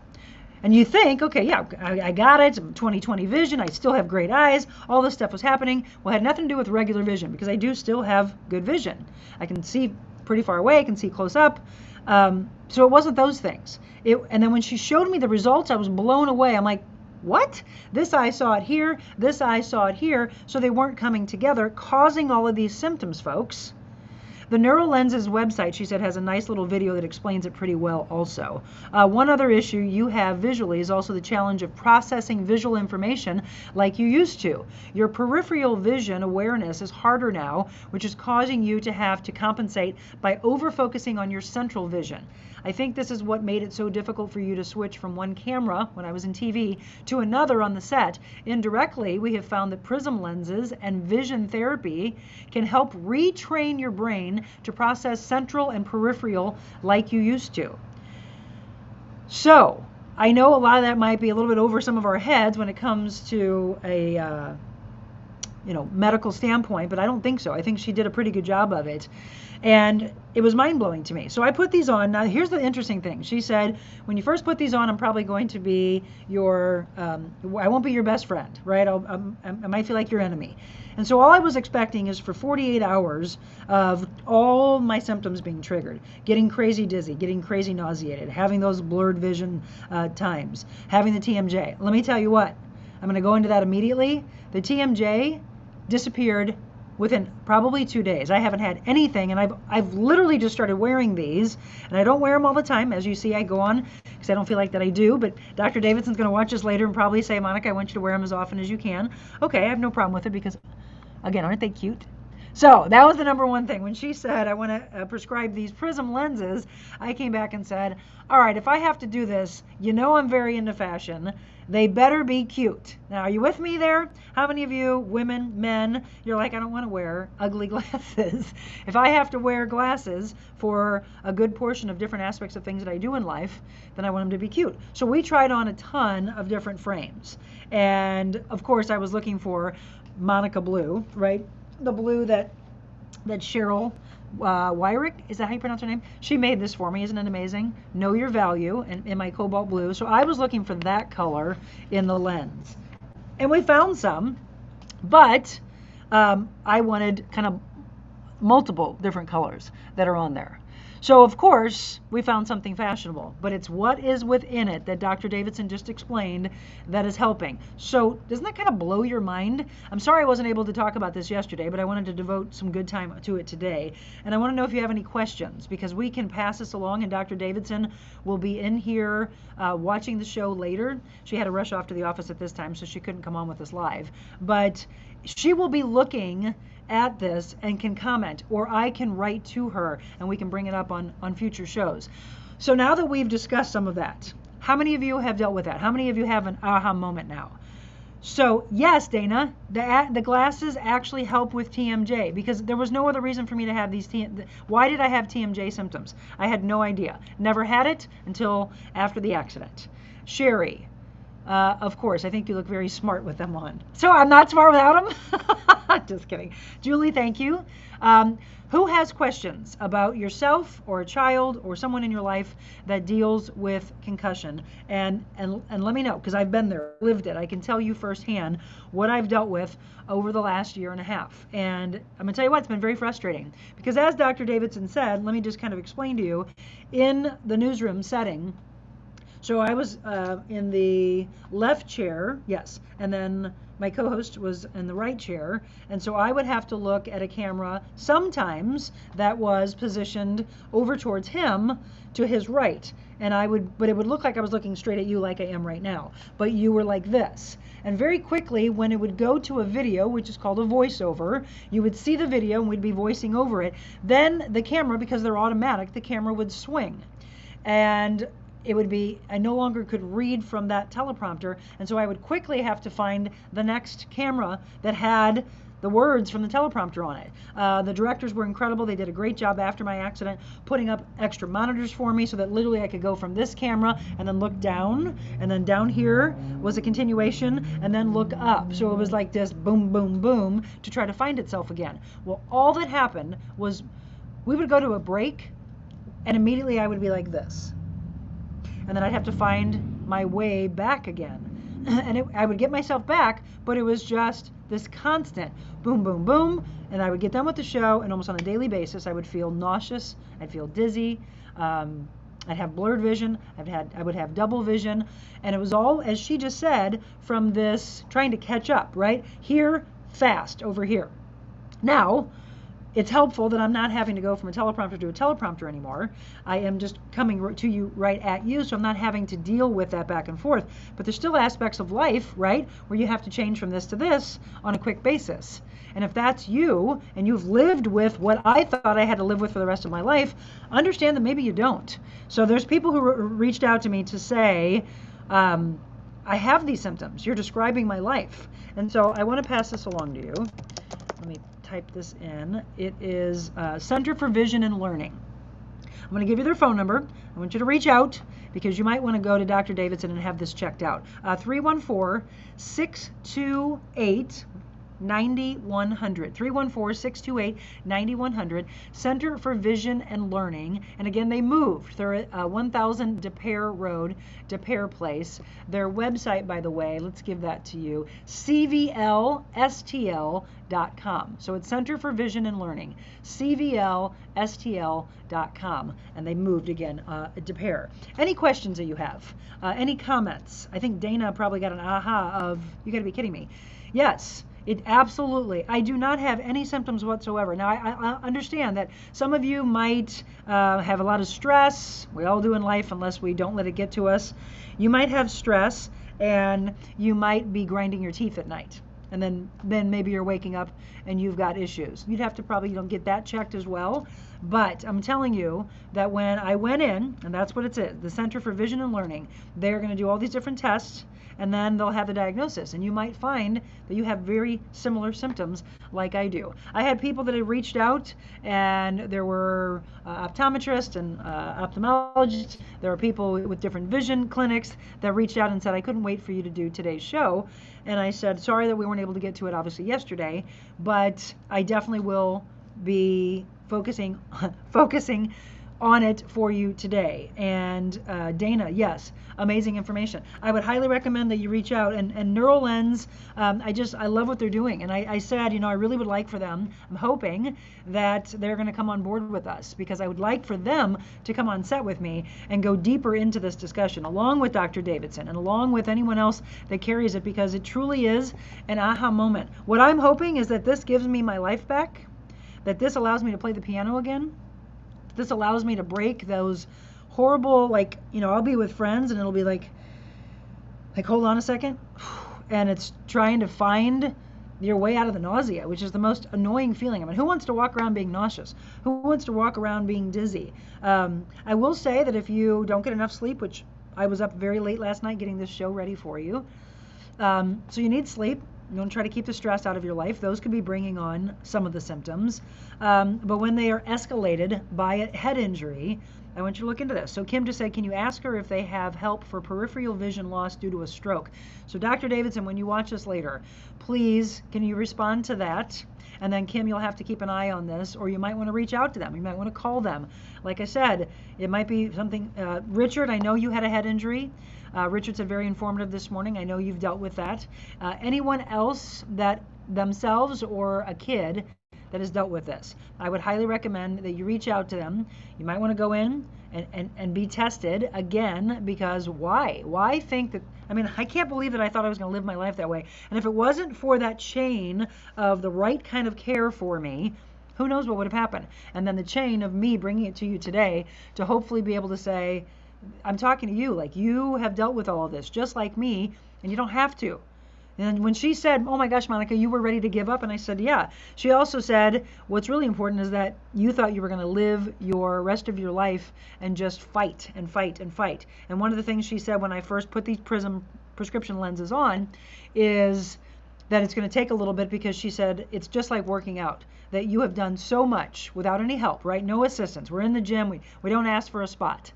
And you think, okay, yeah, I got it. 20/20 vision. I still have great eyes. All this stuff was happening. Well, it had nothing to do with regular vision because I do still have good vision. I can see pretty far away. I can see close up. So it wasn't those things. And then when she showed me the results, I was blown away. I'm like, what? This eye saw it here, this eye saw it here, so they weren't coming together, causing all of these symptoms, folks. The Neural Lenses website, she said, has a nice little video that explains it pretty well also. One other issue you have visually is also the challenge of processing visual information like you used to. Your peripheral vision awareness is harder now, which is causing you to have to compensate by over-focusing on your central vision. I think this is what made it so difficult for you to switch from one camera, when I was in TV, to another on the set. Indirectly, we have found that prism lenses and vision therapy can help retrain your brain to process central and peripheral like you used to. So, I know a lot of that might be a little bit over some of our heads when it comes to a medical standpoint, but I don't think so. I think she did a pretty good job of it. And it was mind-blowing to me. So I put these on. Now, here's the interesting thing. She said, when you first put these on, I'm probably going to be your, I won't be your best friend, right? I might feel like your enemy. And so all I was expecting is for 48 hours of all my symptoms being triggered, getting crazy dizzy, getting crazy nauseated, having those blurred vision times, having the TMJ. Let me tell you what, I'm going to go into that immediately. The TMJ disappeared within probably 2 days. I haven't had anything, and I've literally just started wearing these, and I don't wear them all the time. As you see, I go on because I don't feel like that I do, but Dr. Davidson's going to watch this later and probably say, Monica, I want you to wear them as often as you can. Okay, I have no problem with it because, again, aren't they cute? So that was the number one thing. When she said, I want to prescribe these prism lenses, I came back and said, all right, if I have to do this, you know I'm very into fashion. They better be cute. Now, are you with me there? How many of you, women, men, you're like, I don't want to wear ugly glasses. If I have to wear glasses for a good portion of different aspects of things that I do in life, then I want them to be cute. So we tried on a ton of different frames. And of course, I was looking for Monica blue, right? The blue that Cheryl Wyrick, is that how you pronounce her name? She made this for me. Isn't it amazing? Know your value in my cobalt blue. So I was looking for that color in the lens. And we found some, but I wanted kind of multiple different colors that are on there. So of course, we found something fashionable, but it's what is within it that Dr. Davidson just explained that is helping. So doesn't that kind of blow your mind? I'm sorry I wasn't able to talk about this yesterday, but I wanted to devote some good time to it today. And I want to know if you have any questions, because we can pass this along, and Dr. Davidson will be in here watching the show later. She had to rush off to the office at this time, so she couldn't come on with us live. But she will be looking at this and can comment, or I can write to her and we can bring it up on future shows. So now that we've discussed some of that, how many of you have dealt with that? How many of you have an aha moment now? So yes, Dana, the glasses actually help with TMJ, because there was no other reason for me to have these. Why did I have TMJ symptoms? I had no idea. Never had it until after the accident. Sherry, of course, I think you look very smart with them on. So I'm not smart without them? Just kidding. Julie, thank you. Who has questions about yourself or a child or someone in your life that deals with concussion? And let me know, because I've been there, lived it. I can tell you firsthand what I've dealt with over the last year and a half. And I'm going to tell you what, it's been very frustrating. Because as Dr. Davidson said, let me just kind of explain to you, in the newsroom setting, so I was in the left chair, yes, and then my co-host was in the right chair, and so I would have to look at a camera sometimes that was positioned over towards him to his right, and but it would look like I was looking straight at you like I am right now, but you were like this. And very quickly, when it would go to a video, which is called a voiceover, you would see the video and we'd be voicing over it. Then the camera, because they're automatic, the camera would swing. And it would be, I no longer could read from that teleprompter, and so I would quickly have to find the next camera that had the words from the teleprompter on it. The directors were incredible. They did a great job after my accident putting up extra monitors for me so that literally I could go from this camera and then look down, and then down here was a continuation, and then look up. So it was like this boom, boom, boom to try to find itself again. Well, all that happened was we would go to a break, and immediately I would be like this. And then I'd have to find my way back again. And I would get myself back, but it was just this constant boom, boom, boom. And I would get done with the show, and almost on a daily basis, I would feel nauseous. I'd feel dizzy. I'd have blurred vision. I would have double vision. And it was all, as she just said, from this trying to catch up, right? Here, fast, over here. Now, it's helpful that I'm not having to go from a teleprompter to a teleprompter anymore. I am just coming to you right at you, so I'm not having to deal with that back and forth. But there's still aspects of life, right, where you have to change from this to this on a quick basis. And if that's you, and you've lived with what I thought I had to live with for the rest of my life, understand that maybe you don't. So there's people who reached out to me to say, I have these symptoms. You're describing my life. And so I want to pass this along to you. Let me type this in. It is Center for Vision and Learning. I'm going to give you their phone number. I want you to reach out because you might want to go to Dr. Davidson and have this checked out. 314-628 9100. 314-628-9100. Center for Vision and Learning. And again, they moved. They're at 1000 DePere Road, DePere Place. Their website, by the way, let's give that to you, cvlstl.com. So it's Center for Vision and Learning, cvlstl.com. And they moved again, DePere. Any questions that you have? Any comments? I think Dana probably got an aha of, you got to be kidding me. Yes. It absolutely. I do not have any symptoms whatsoever. Now, I understand that some of you might have a lot of stress. We all do in life unless we don't let it get to us. You might have stress and you might be grinding your teeth at night. And then maybe you're waking up and you've got issues. You'd have to probably get that checked as well. But I'm telling you that when I went in, and that's what it is, the Center for Vision and Learning, they're going to do all these different tests and then they'll have the diagnosis. And you might find that you have very similar symptoms like I do. I had people that had reached out, and there were optometrists and ophthalmologists. There were people with different vision clinics that reached out and said, I couldn't wait for you to do today's show. And I said, sorry that we weren't able to get to it obviously yesterday, but I definitely will be focusing on it for you today. And Dana, yes, amazing information. I would highly recommend that you reach out. And NeuroLens, I love what they're doing. And I said, I really would like for them, I'm hoping that they're going to come on board with us, because I would like for them to come on set with me and go deeper into this discussion, along with Dr. Davidson and along with anyone else that carries it, because it truly is an aha moment. What I'm hoping is that this gives me my life back, that this allows me to play the piano again. This allows me to break those horrible, I'll be with friends and it'll be like, hold on a second. And it's trying to find your way out of the nausea, which is the most annoying feeling. I mean, who wants to walk around being nauseous? Who wants to walk around being dizzy? I will say that if you don't get enough sleep, which I was up very late last night getting this show ready for you, so you need sleep. You want to try to keep the stress out of your life. Those could be bringing on some of the symptoms. But when they are escalated by a head injury, I want you to look into this. So Kim just said, can you ask her if they have help for peripheral vision loss due to a stroke? So Dr. Davidson, when you watch this later, please, can you respond to that? And then Kim, you'll have to keep an eye on this, or you might want to reach out to them. You might want to call them. Like I said, it might be something, Richard, I know you had a head injury. Richard said very informative this morning. I know you've dealt with that. Anyone else that themselves or a kid that has dealt with this, I would highly recommend that you reach out to them. You might want to go in and be tested again, because why? Why think that, I can't believe that I thought I was going to live my life that way. And if it wasn't for that chain of the right kind of care for me, who knows what would have happened? And then the chain of me bringing it to you today to hopefully be able to say, I'm talking to you, like you have dealt with all of this just like me, and you don't have to. And when she said, oh my gosh, Monica, you were ready to give up, and I said, yeah. She also said, what's really important is that you thought you were going to live your rest of your life and just fight and fight and fight. And one of the things she said when I first put these Prism prescription lenses on is that it's going to take a little bit, because she said it's just like working out, that you have done so much without any help, right? No assistance. We're in the gym. We don't ask for a spot.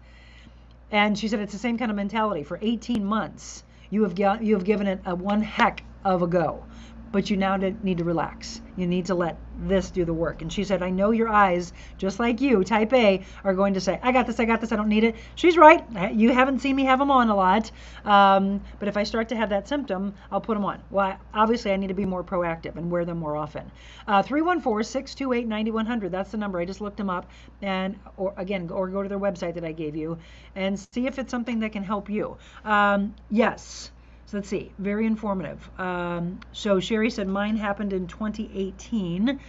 And she said it's the same kind of mentality. For 18 months, you have given it a one heck of a go, but you now need to relax. You need to let this do the work. And she said, I know your eyes, just like you, type A, are going to say, I got this, I don't need it. She's right. You haven't seen me have them on a lot. But if I start to have that symptom, I'll put them on. Well, obviously, I need to be more proactive and wear them more often. 314-628-9100. That's the number. I just looked them up. Or go to their website that I gave you and see if it's something that can help you. Yes. So let's see, very informative. So Sherry said mine happened in 2018.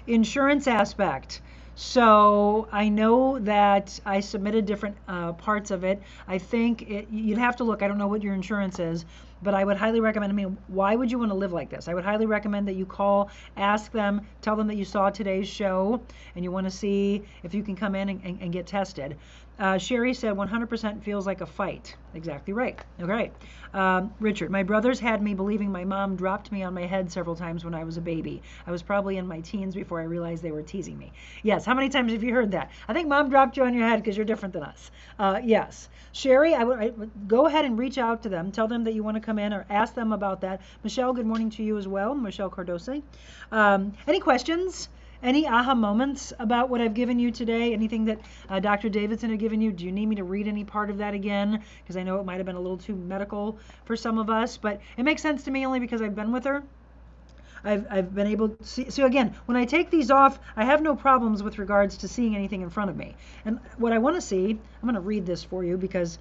Insurance aspect. So I know that I submitted different parts of it. I think you'd have to look. I don't know what your insurance is, but I would highly recommend. I mean, why would you want to live like this? I would highly recommend that you call, ask them, tell them that you saw today's show and you want to see if you can come in and get tested. Sherry said 100% feels like a fight. Exactly right. Okay. Richard, my brothers had me believing my mom dropped me on my head several times when I was a baby. I was probably in my teens before I realized they were teasing me. Yes. How many times have you heard that? I think mom dropped you on your head because you're different than us. Yes. Sherry, I would go ahead and reach out to them. Tell them that you want to come in or ask them about that. Michelle, good morning to you as well. Michelle Cardoso. Any questions? Any aha moments about what I've given you today? Anything that Dr. Davidson had given you? Do you need me to read any part of that again? Because I know it might have been a little too medical for some of us, but it makes sense to me only because I've been with her. I've been able to see. So again, when I take these off, I have no problems with regards to seeing anything in front of me. And what I want to see, I'm going to read this for you because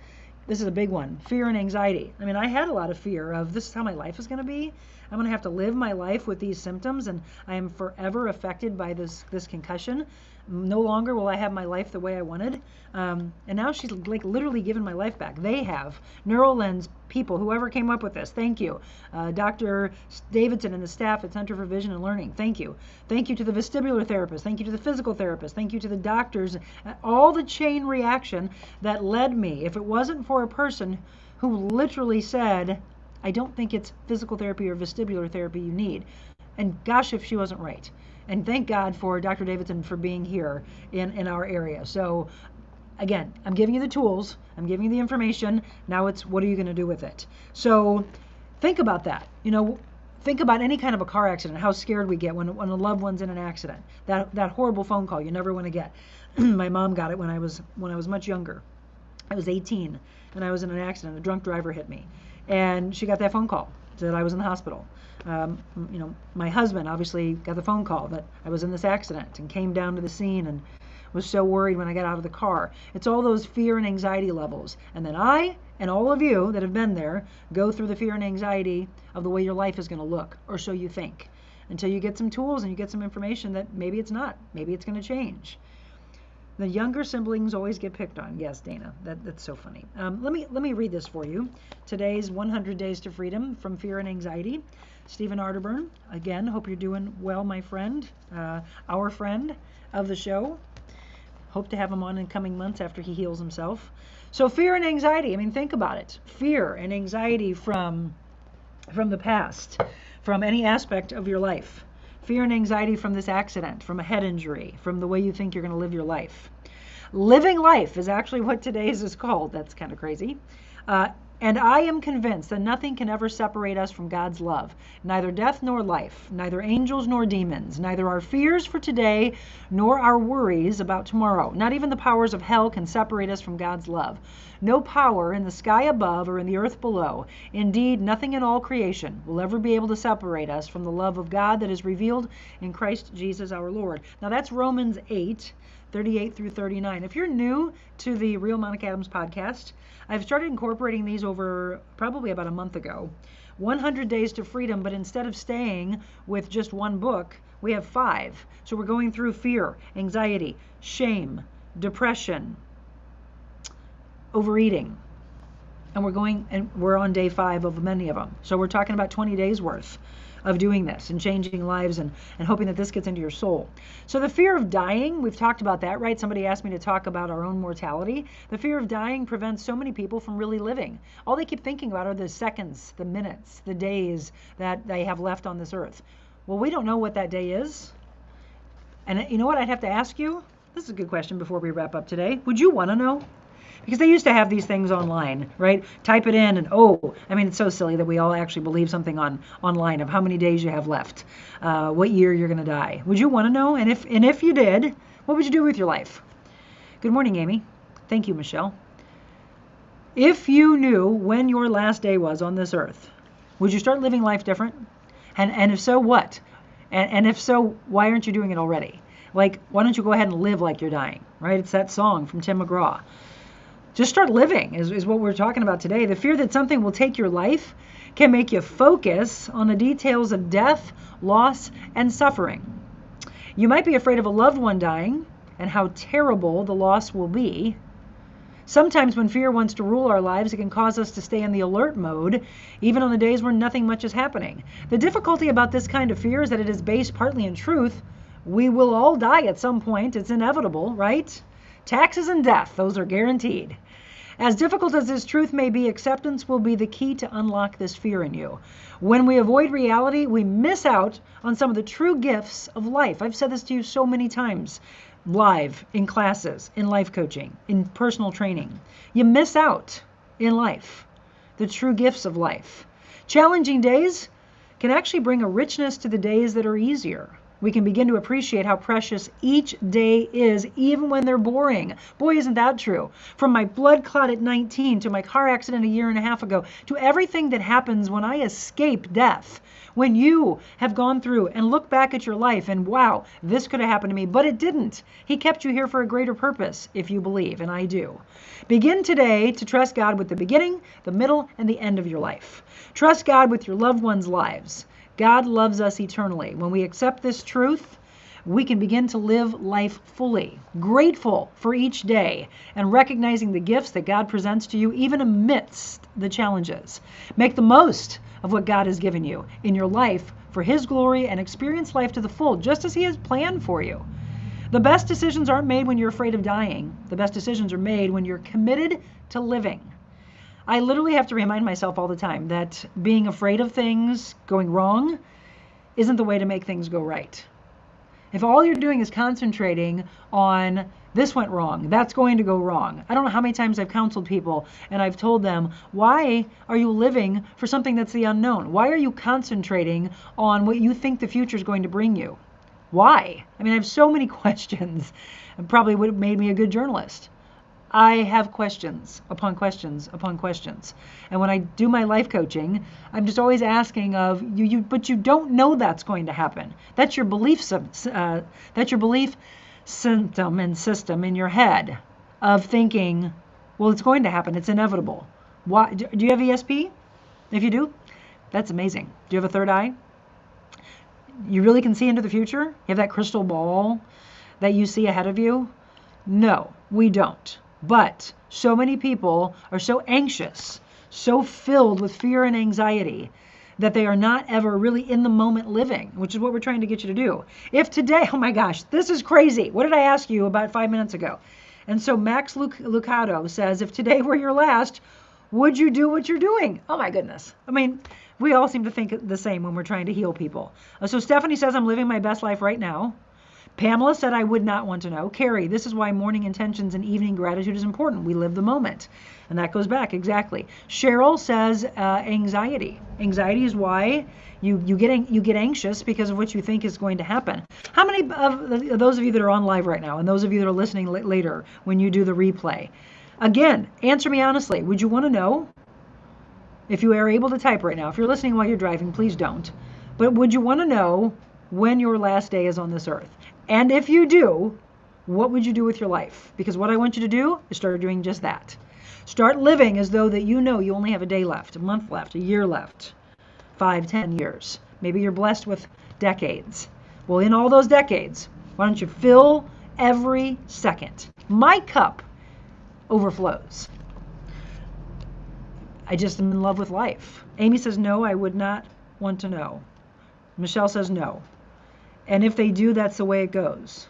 this is a big one. Fear and anxiety. I mean, I had a lot of fear of this is how my life is going to be. I'm going to have to live my life with these symptoms, and I am forever affected by this concussion. No longer will I have my life the way I wanted. And now she's like literally given my life back. They have. NeuroLens people, whoever came up with this, thank you. Dr. Davidson and the staff at Center for Vision and Learning, thank you. Thank you to the vestibular therapist. Thank you to the physical therapist. Thank you to the doctors. All the chain reaction that led me. If it wasn't for a person who literally said, I don't think it's physical therapy or vestibular therapy you need. And gosh, if she wasn't right. And thank God for Dr. Davidson for being here in our area. So again, I'm giving you the tools. I'm giving you the information. Now it's what are you going to do with it? So think about that. You know, think about any kind of a car accident, how scared we get when a loved one's in an accident. That horrible phone call you never want to get. My mom got it when I was much younger. I was 18 and I was in an accident. A drunk driver hit me. And she got that phone call that I was in the hospital. You know, my husband obviously got the phone call that I was in this accident and came down to the scene and was so worried when I got out of the car. It's all those fear and anxiety levels. And then I and all of you that have been there go through the fear and anxiety of the way your life is going to look, or so you think, until you get some tools and you get some information that maybe it's not. Maybe it's going to change. The younger siblings always get picked on. Yes, Dana, that's so funny. Let me read this for you. Today's 100 Days to Freedom from Fear and Anxiety. Stephen Arterburn, again, hope you're doing well, my friend, our friend of the show. Hope to have him on in coming months after he heals himself. So fear and anxiety, I mean, think about it. Fear and anxiety from the past, from any aspect of your life. Fear and anxiety from this accident, from a head injury, from the way you think you're going to live your life. Living life is actually what today's is called. That's kind of crazy. And I am convinced that nothing can ever separate us from God's love. Neither death nor life, neither angels nor demons, neither our fears for today nor our worries about tomorrow. Not even the powers of hell can separate us from God's love. No power in the sky above or in the earth below, indeed nothing in all creation, will ever be able to separate us from the love of God that is revealed in Christ Jesus our Lord. Now that's Romans 8:38 through 39. If you're new to the Real Monica Adams podcast, I've started incorporating these over probably about a month ago. 100 Days to Freedom, but instead of staying with just one book, we have 5. So we're going through fear, anxiety, shame, depression, overeating. And we're on day 5 of many of them. So we're talking about 20 days worth of doing this and changing lives and hoping that this gets into your soul. So the fear of dying, we've talked about that, right? Somebody asked me to talk about our own mortality. The fear of dying prevents so many people from really living. All they keep thinking about are the seconds, the minutes, the days that they have left on this earth. Well, we don't know what that day is. And you know what I'd have to ask you? This is a good question before we wrap up today. Would you want to know? Because they used to have these things online, right? Type it in and I mean, it's so silly that we all actually believe something online of how many days you have left, what year you're going to die. Would you want to know? And if you did, what would you do with your life? Good morning, Amy. Thank you, Michelle. If you knew when your last day was on this earth, would you start living life different? And if so, what? And if so, why aren't you doing it already? Like, why don't you go ahead and live like you're dying, right? It's that song from Tim McGraw. Just start living is what we're talking about today. The fear that something will take your life can make you focus on the details of death, loss, and suffering. You might be afraid of a loved one dying and how terrible the loss will be. Sometimes when fear wants to rule our lives, it can cause us to stay in the alert mode, even on the days where nothing much is happening. The difficulty about this kind of fear is that it is based partly in truth. We will all die at some point. It's inevitable, right? Taxes and death, those are guaranteed. As difficult as this truth may be, acceptance will be the key to unlock this fear in you. When we avoid reality, we miss out on some of the true gifts of life. I've said this to you so many times, live, in classes, in life coaching, in personal training. You miss out in life, the true gifts of life. Challenging days can actually bring a richness to the days that are easier. We can begin to appreciate how precious each day is, even when they're boring. Boy, isn't that true? From my blood clot at 19 to my car accident a year and a half ago, to everything that happens when I escape death. When you have gone through and look back at your life and wow, this could have happened to me, but it didn't. He kept you here for a greater purpose, if you believe, and I do. Begin today to trust God with the beginning, the middle, and the end of your life. Trust God with your loved ones' lives. God loves us eternally. When we accept this truth, we can begin to live life fully, grateful for each day, and recognizing the gifts that God presents to you even amidst the challenges. Make the most of what God has given you in your life for His glory and experience life to the full, just as He has planned for you. The best decisions aren't made when you're afraid of dying. The best decisions are made when you're committed to living. I literally have to remind myself all the time that being afraid of things going wrong isn't the way to make things go right. If all you're doing is concentrating on this went wrong, that's going to go wrong. I don't know how many times I've counseled people and I've told them, why are you living for something that's the unknown? Why are you concentrating on what you think the future is going to bring you? Why? I mean, I have so many questions. It probably would have made me a good journalist. I have questions upon questions upon questions. And when I do my life coaching, I'm just always asking of you, but you don't know that's going to happen. That's your belief symptom and system in your head of thinking, well, it's going to happen. It's inevitable. Why? Do you have ESP? If you do, that's amazing. Do you have a third eye? You really can see into the future? You have that crystal ball that you see ahead of you? No, we don't. But so many people are so anxious, so filled with fear and anxiety that they are not ever really in the moment living, which is what we're trying to get you to do. If today, oh my gosh, this is crazy. What did I ask you about 5 minutes ago? And so Max Lucado says, if today were your last, would you do what you're doing? Oh my goodness. I mean, we all seem to think the same when we're trying to heal people. So Stephanie says, I'm living my best life right now. Pamela said, I would not want to know. Carrie, this is why morning intentions and evening gratitude is important. We live the moment. And that goes back, exactly. Cheryl says, anxiety. Anxiety is why you get anxious because of what you think is going to happen. How many of those of you that are on live right now, and those of you that are listening later when you do the replay, again, answer me honestly. Would you want to know? If you are able to type right now, if you're listening while you're driving, please don't. But would you want to know when your last day is on this earth? And if you do, what would you do with your life? Because what I want you to do is start doing just that. Start living as though that you know you only have a day left, a month left, a year left, 5, 10 years. Maybe you're blessed with decades. Well, in all those decades, why don't you fill every second? My cup overflows. I just am in love with life. Amy says, no, I would not want to know. Michelle says no. And if they do, that's the way it goes.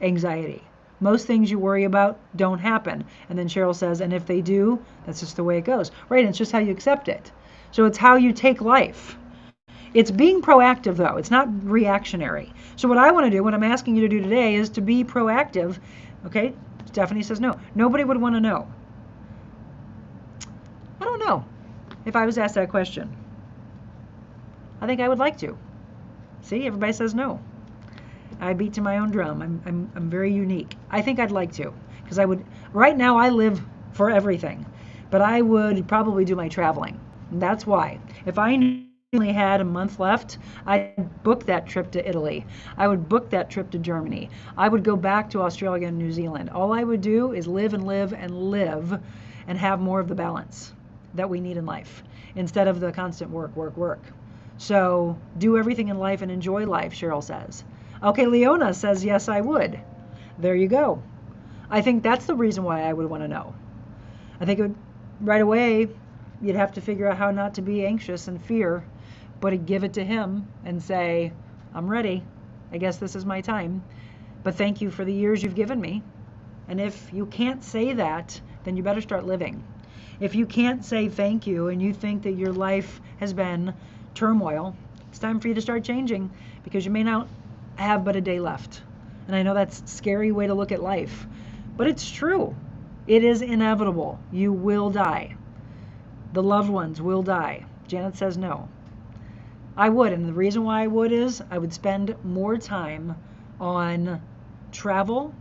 Anxiety. Most things you worry about don't happen. And then Cheryl says, and if they do, that's just the way it goes. Right, and it's just how you accept it. So it's how you take life. It's being proactive, though. It's not reactionary. So what I want to do, what I'm asking you to do today, is to be proactive. Okay, Stephanie says no. Nobody would want to know. I don't know if I was asked that question. I think I would like to. See, everybody says no. I beat to my own drum. I'm very unique. I think I'd like to, because I would. Right now, I live for everything, but I would probably do my traveling. And that's why. If I only had a month left, I'd book that trip to Italy. I would book that trip to Germany. I would go back to Australia and New Zealand. All I would do is live and live and live and have more of the balance that we need in life instead of the constant work, work, work. So do everything in life and enjoy life, Cheryl says. Okay, Leona says, yes, I would. There you go. I think that's the reason why I would want to know. I think it would, right away, you'd have to figure out how not to be anxious and fear, but to give it to him and say, I'm ready. I guess this is my time. But thank you for the years you've given me. And if you can't say that, then you better start living. If you can't say thank you and you think that your life has been turmoil, it's time for you to start changing, because you may not have but a day left. And I know that's a scary way to look at life, but it's true. It is inevitable. You will die. The loved ones will die. Janet says no. I would, and the reason why I would is I would spend more time on travel.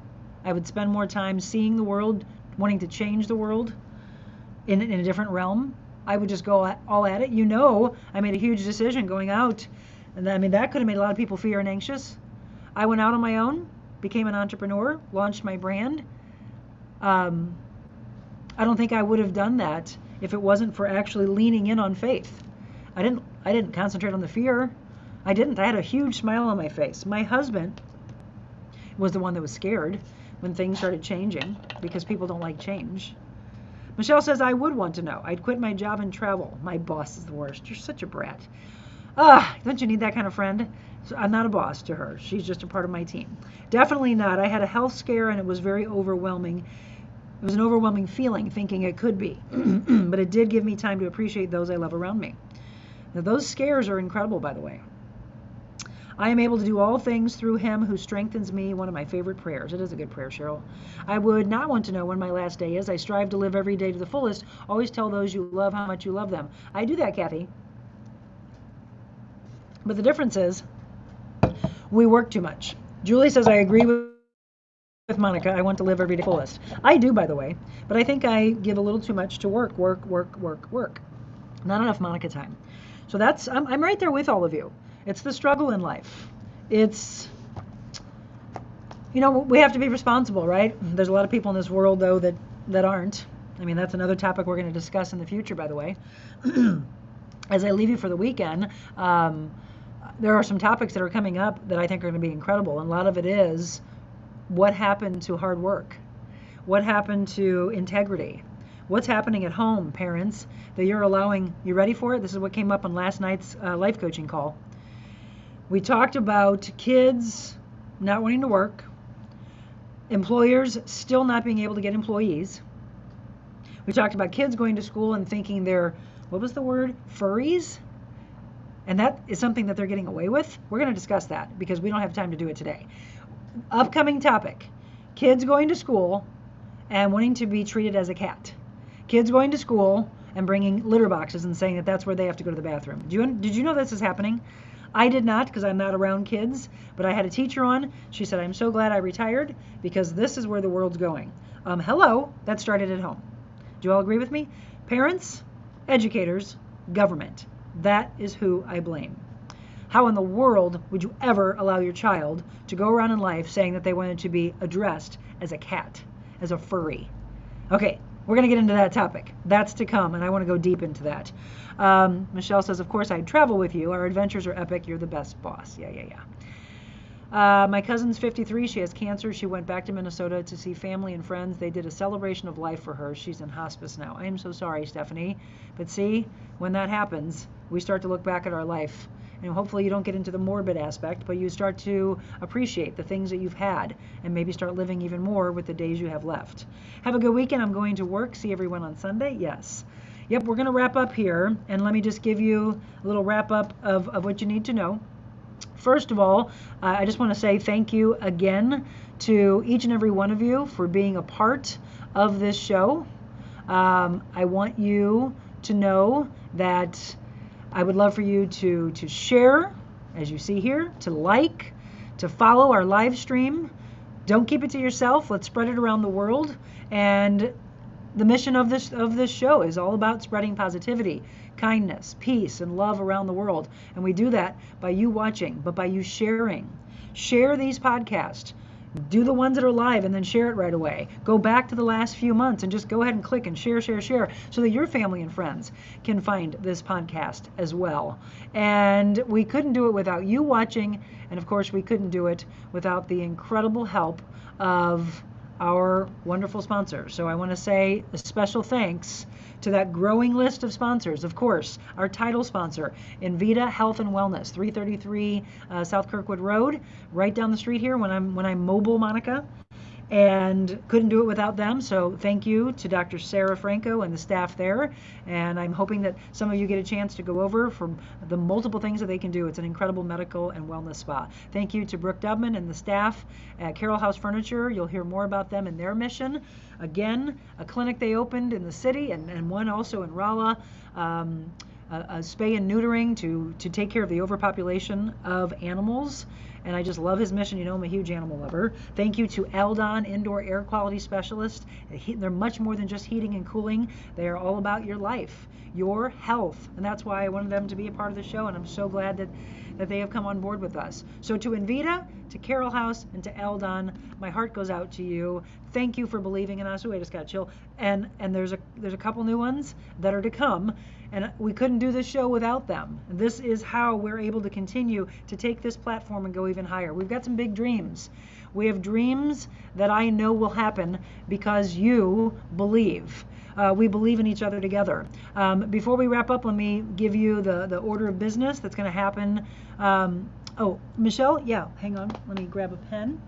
I would spend more time seeing the world, wanting to change the world in a different realm. I would just go all at it. You know, I made a huge decision going out, and I mean, that could have made a lot of people fear and anxious. I went out on my own, became an entrepreneur, launched my brand. I don't think I would have done that if it wasn't for actually leaning in on faith. I didn't concentrate on the fear. I had a huge smile on my face. My husband was the one that was scared when things started changing, because people don't like change. Michelle says, I would want to know. I'd quit my job and travel. My boss is the worst. You're such a brat. Don't you need that kind of friend? So I'm not a boss to her. She's just a part of my team. Definitely not. I had a health scare and it was very overwhelming. It was an overwhelming feeling, thinking it could be. But it did give me time to appreciate those I love around me. Now, those scares are incredible, by the way. I am able to do all things through him who strengthens me. One of my favorite prayers. It is a good prayer, Cheryl. I would not want to know when my last day is. I strive to live every day to the fullest. Always tell those you love how much you love them. I do that, Kathy. But the difference is we work too much. Julie says, I agree with Monica. I want to live every day fullest. I do, by the way. But I think I give a little too much to work. Not enough Monica time. So I'm right there with all of you. It's the struggle in life. It's, we have to be responsible, right? There's a lot of people in this world, though, that aren't. I mean, that's another topic we're going to discuss in the future, by the way. As I leave you for the weekend, there are some topics that are coming up that I think are going to be incredible. And a lot of it is what happened to hard work? What happened to integrity? What's happening at home, parents, that you're allowing? You ready for it? This is what came up on last night's life coaching call. We talked about kids not wanting to work, employers still not being able to get employees. We talked about kids going to school and thinking they're, what was the word? Furries? And that is something that they're getting away with. We're going to discuss that because we don't have time to do it today. Upcoming topic, kids going to school and wanting to be treated as a cat. Kids going to school and bringing litter boxes and saying that that's where they have to go to the bathroom. Did you know this is happening? I did not, because I'm not around kids, but I had a teacher on. She said, I'm so glad I retired because this is where the world's going. Hello, that started at home. Do you all agree with me? Parents, educators, government. That is who I blame. How in the world would you ever allow your child to go around in life saying that they wanted to be addressed as a cat, as a furry? Okay, we're going to get into that topic. That's to come, and I want to go deep into that. Michelle says, of course, I'd travel with you. Our adventures are epic. You're the best boss. Yeah. My cousin's 53. She has cancer. She went back to Minnesota to see family and friends. They did a celebration of life for her. She's in hospice now. I am so sorry, Stephanie. But see, when that happens, we start to look back at our life. And hopefully you don't get into the morbid aspect, but you start to appreciate the things that you've had and maybe start living even more with the days you have left. Have a good weekend. I'm going to work. See everyone on Sunday. Yes. Yep, we're going to wrap up here. And let me just give you a little wrap up of what you need to know. First of all, I just want to say thank you again to each and every one of you for being a part of this show. I want you to know that I would love for you to share, as you see here, to like, to follow our live stream. Don't keep it to yourself. Let's spread it around the world. And the mission of this show is all about spreading positivity, kindness, peace, and love around the world. And we do that by you watching, but by you sharing. Share these podcasts. Do the ones that are live and then share it right away. Go back to the last few months and just go ahead and click and share so that your family and friends can find this podcast as well. And we couldn't do it without you watching. And of course, we couldn't do it without the incredible help of our wonderful sponsors. So I want to say a special thanks to that growing list of sponsors. Of course, our title sponsor, Invita Health and Wellness, 333 South Kirkwood Road, right down the street here when I'm mobile, Monica. And couldn't do it without them. So thank you to Dr. Sarah Franco and the staff there. And I'm hoping that some of you get a chance to go over for the multiple things that they can do. It's an incredible medical and wellness spa. Thank you to Brooke Dubman and the staff at Carroll House Furniture. You'll hear more about them and their mission. Again, a clinic they opened in the city and one also in Rolla. A spay and neutering to take care of the overpopulation of animals. And I just love his mission. You know, I'm a huge animal lover. Thank you to Eldon Indoor Air Quality Specialist. They're much more than just heating and cooling. They are all about your life, your health. And that's why I wanted them to be a part of the show. And I'm so glad that they have come on board with us. So to Invita, to Carroll House, and to Eldon, my heart goes out to you. Thank you for believing in us. Wait, I just got chill. And there's a couple new ones that are to come. And we couldn't do this show without them. This is how we're able to continue to take this platform and go even higher. We've got some big dreams. We have dreams that I know will happen because you believe. We believe in each other together. Before we wrap up, let me give you the order of business that's going to happen. Oh, Michelle, yeah, hang on. Let me grab a pen.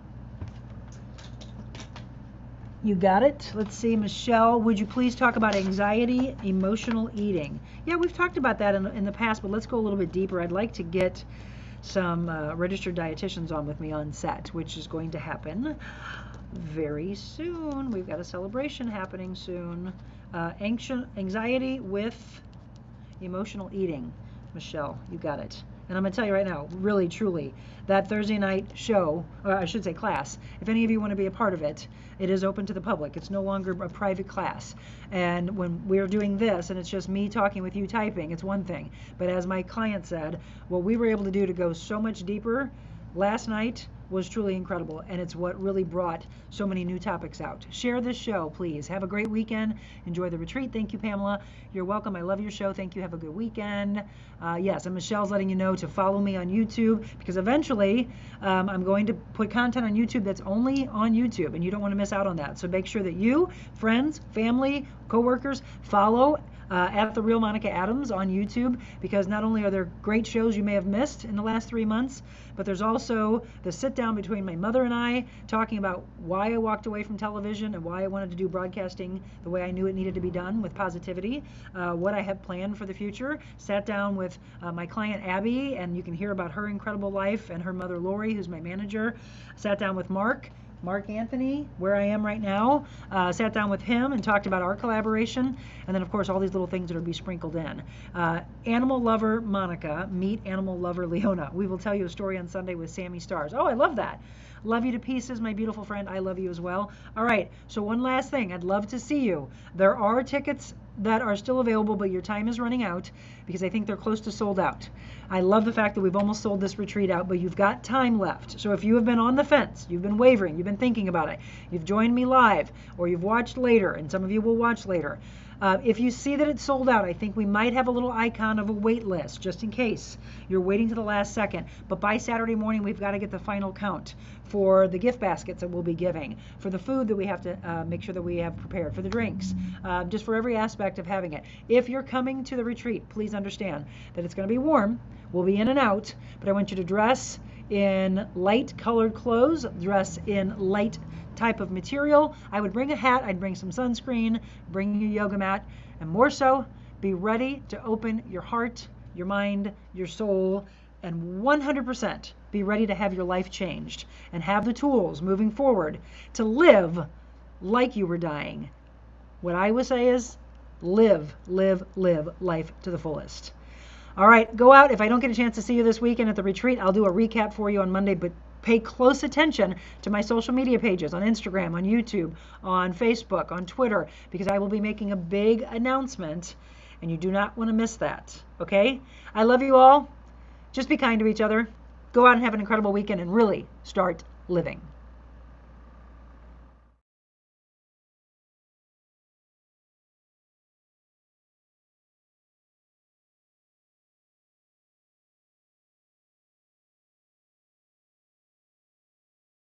You got it. Let's see, Michelle, would you please talk about anxiety, emotional eating? Yeah, we've talked about that in the past, but let's go a little bit deeper. I'd like to get some registered dietitians on with me on set, which is going to happen very soon. We've got a celebration happening soon. Anxiety with emotional eating. Michelle, you got it. And I'm going to tell you right now, really, truly, that Thursday night show, or I should say class, if any of you want to be a part of it, it is open to the public. It's no longer a private class. And when we're doing this, and it's just me talking with you typing, it's one thing. But as my client said, what we were able to do to go so much deeper last night was truly incredible, and it's what really brought so many new topics out. Share this show, please. Have a great weekend. Enjoy the retreat. Thank you, Pamela. You're welcome. I love your show. Thank you. Have a good weekend. Yes, and Michelle's letting you know to follow me on YouTube, because eventually I'm going to put content on YouTube that's only on YouTube, and you don't want to miss out on that. So make sure that you, friends, family, coworkers, follow at The Real Monica Adams on YouTube, because not only are there great shows you may have missed in the last 3 months, but there's also the sit down between my mother and I talking about why I walked away from television and why I wanted to do broadcasting the way I knew it needed to be done, with positivity, what I have planned for the future. Sat down with my client Abby, and you can hear about her incredible life, and her mother Lori, who's my manager. Sat down with Mark Anthony, where I am right now, sat down with him and talked about our collaboration, and then of course all these little things that will be sprinkled in. Animal lover Monica, meet animal lover Leona. We will tell you a story on Sunday with Sammy Stars. Oh, I love that. Love you to pieces, my beautiful friend. I love you as well. All right, so one last thing. I'd love to see you. There are tickets that are still available, but your time is running out, because I think they're close to sold out. I love the fact that we've almost sold this retreat out, but you've got time left. So if you have been on the fence, you've been wavering, you've been thinking about it, you've joined me live, or you've watched later, and some of you will watch later, if you see that it's sold out, I think we might have a little icon of a wait list, just in case you're waiting to the last second. But by Saturday morning, we've got to get the final count for the gift baskets that we'll be giving, for the food that we have to make sure that we have prepared, for the drinks, just for every aspect of having it. If you're coming to the retreat, please understand that it's going to be warm. We'll be in and out, but I want you to dress in light colored clothes, dress in light type of material. I would bring a hat, I'd bring some sunscreen, bring your yoga mat, and more so, be ready to open your heart, your mind, your soul, and 100% be ready to have your life changed and have the tools moving forward to live like you were dying. What I would say is live life to the fullest. All right, go out. If I don't get a chance to see you this weekend at the retreat, I'll do a recap for you on Monday, but pay close attention to my social media pages on Instagram, on YouTube, on Facebook, on Twitter, because I will be making a big announcement and you do not want to miss that. Okay? I love you all. Just be kind to each other. Go out and have an incredible weekend and really start living.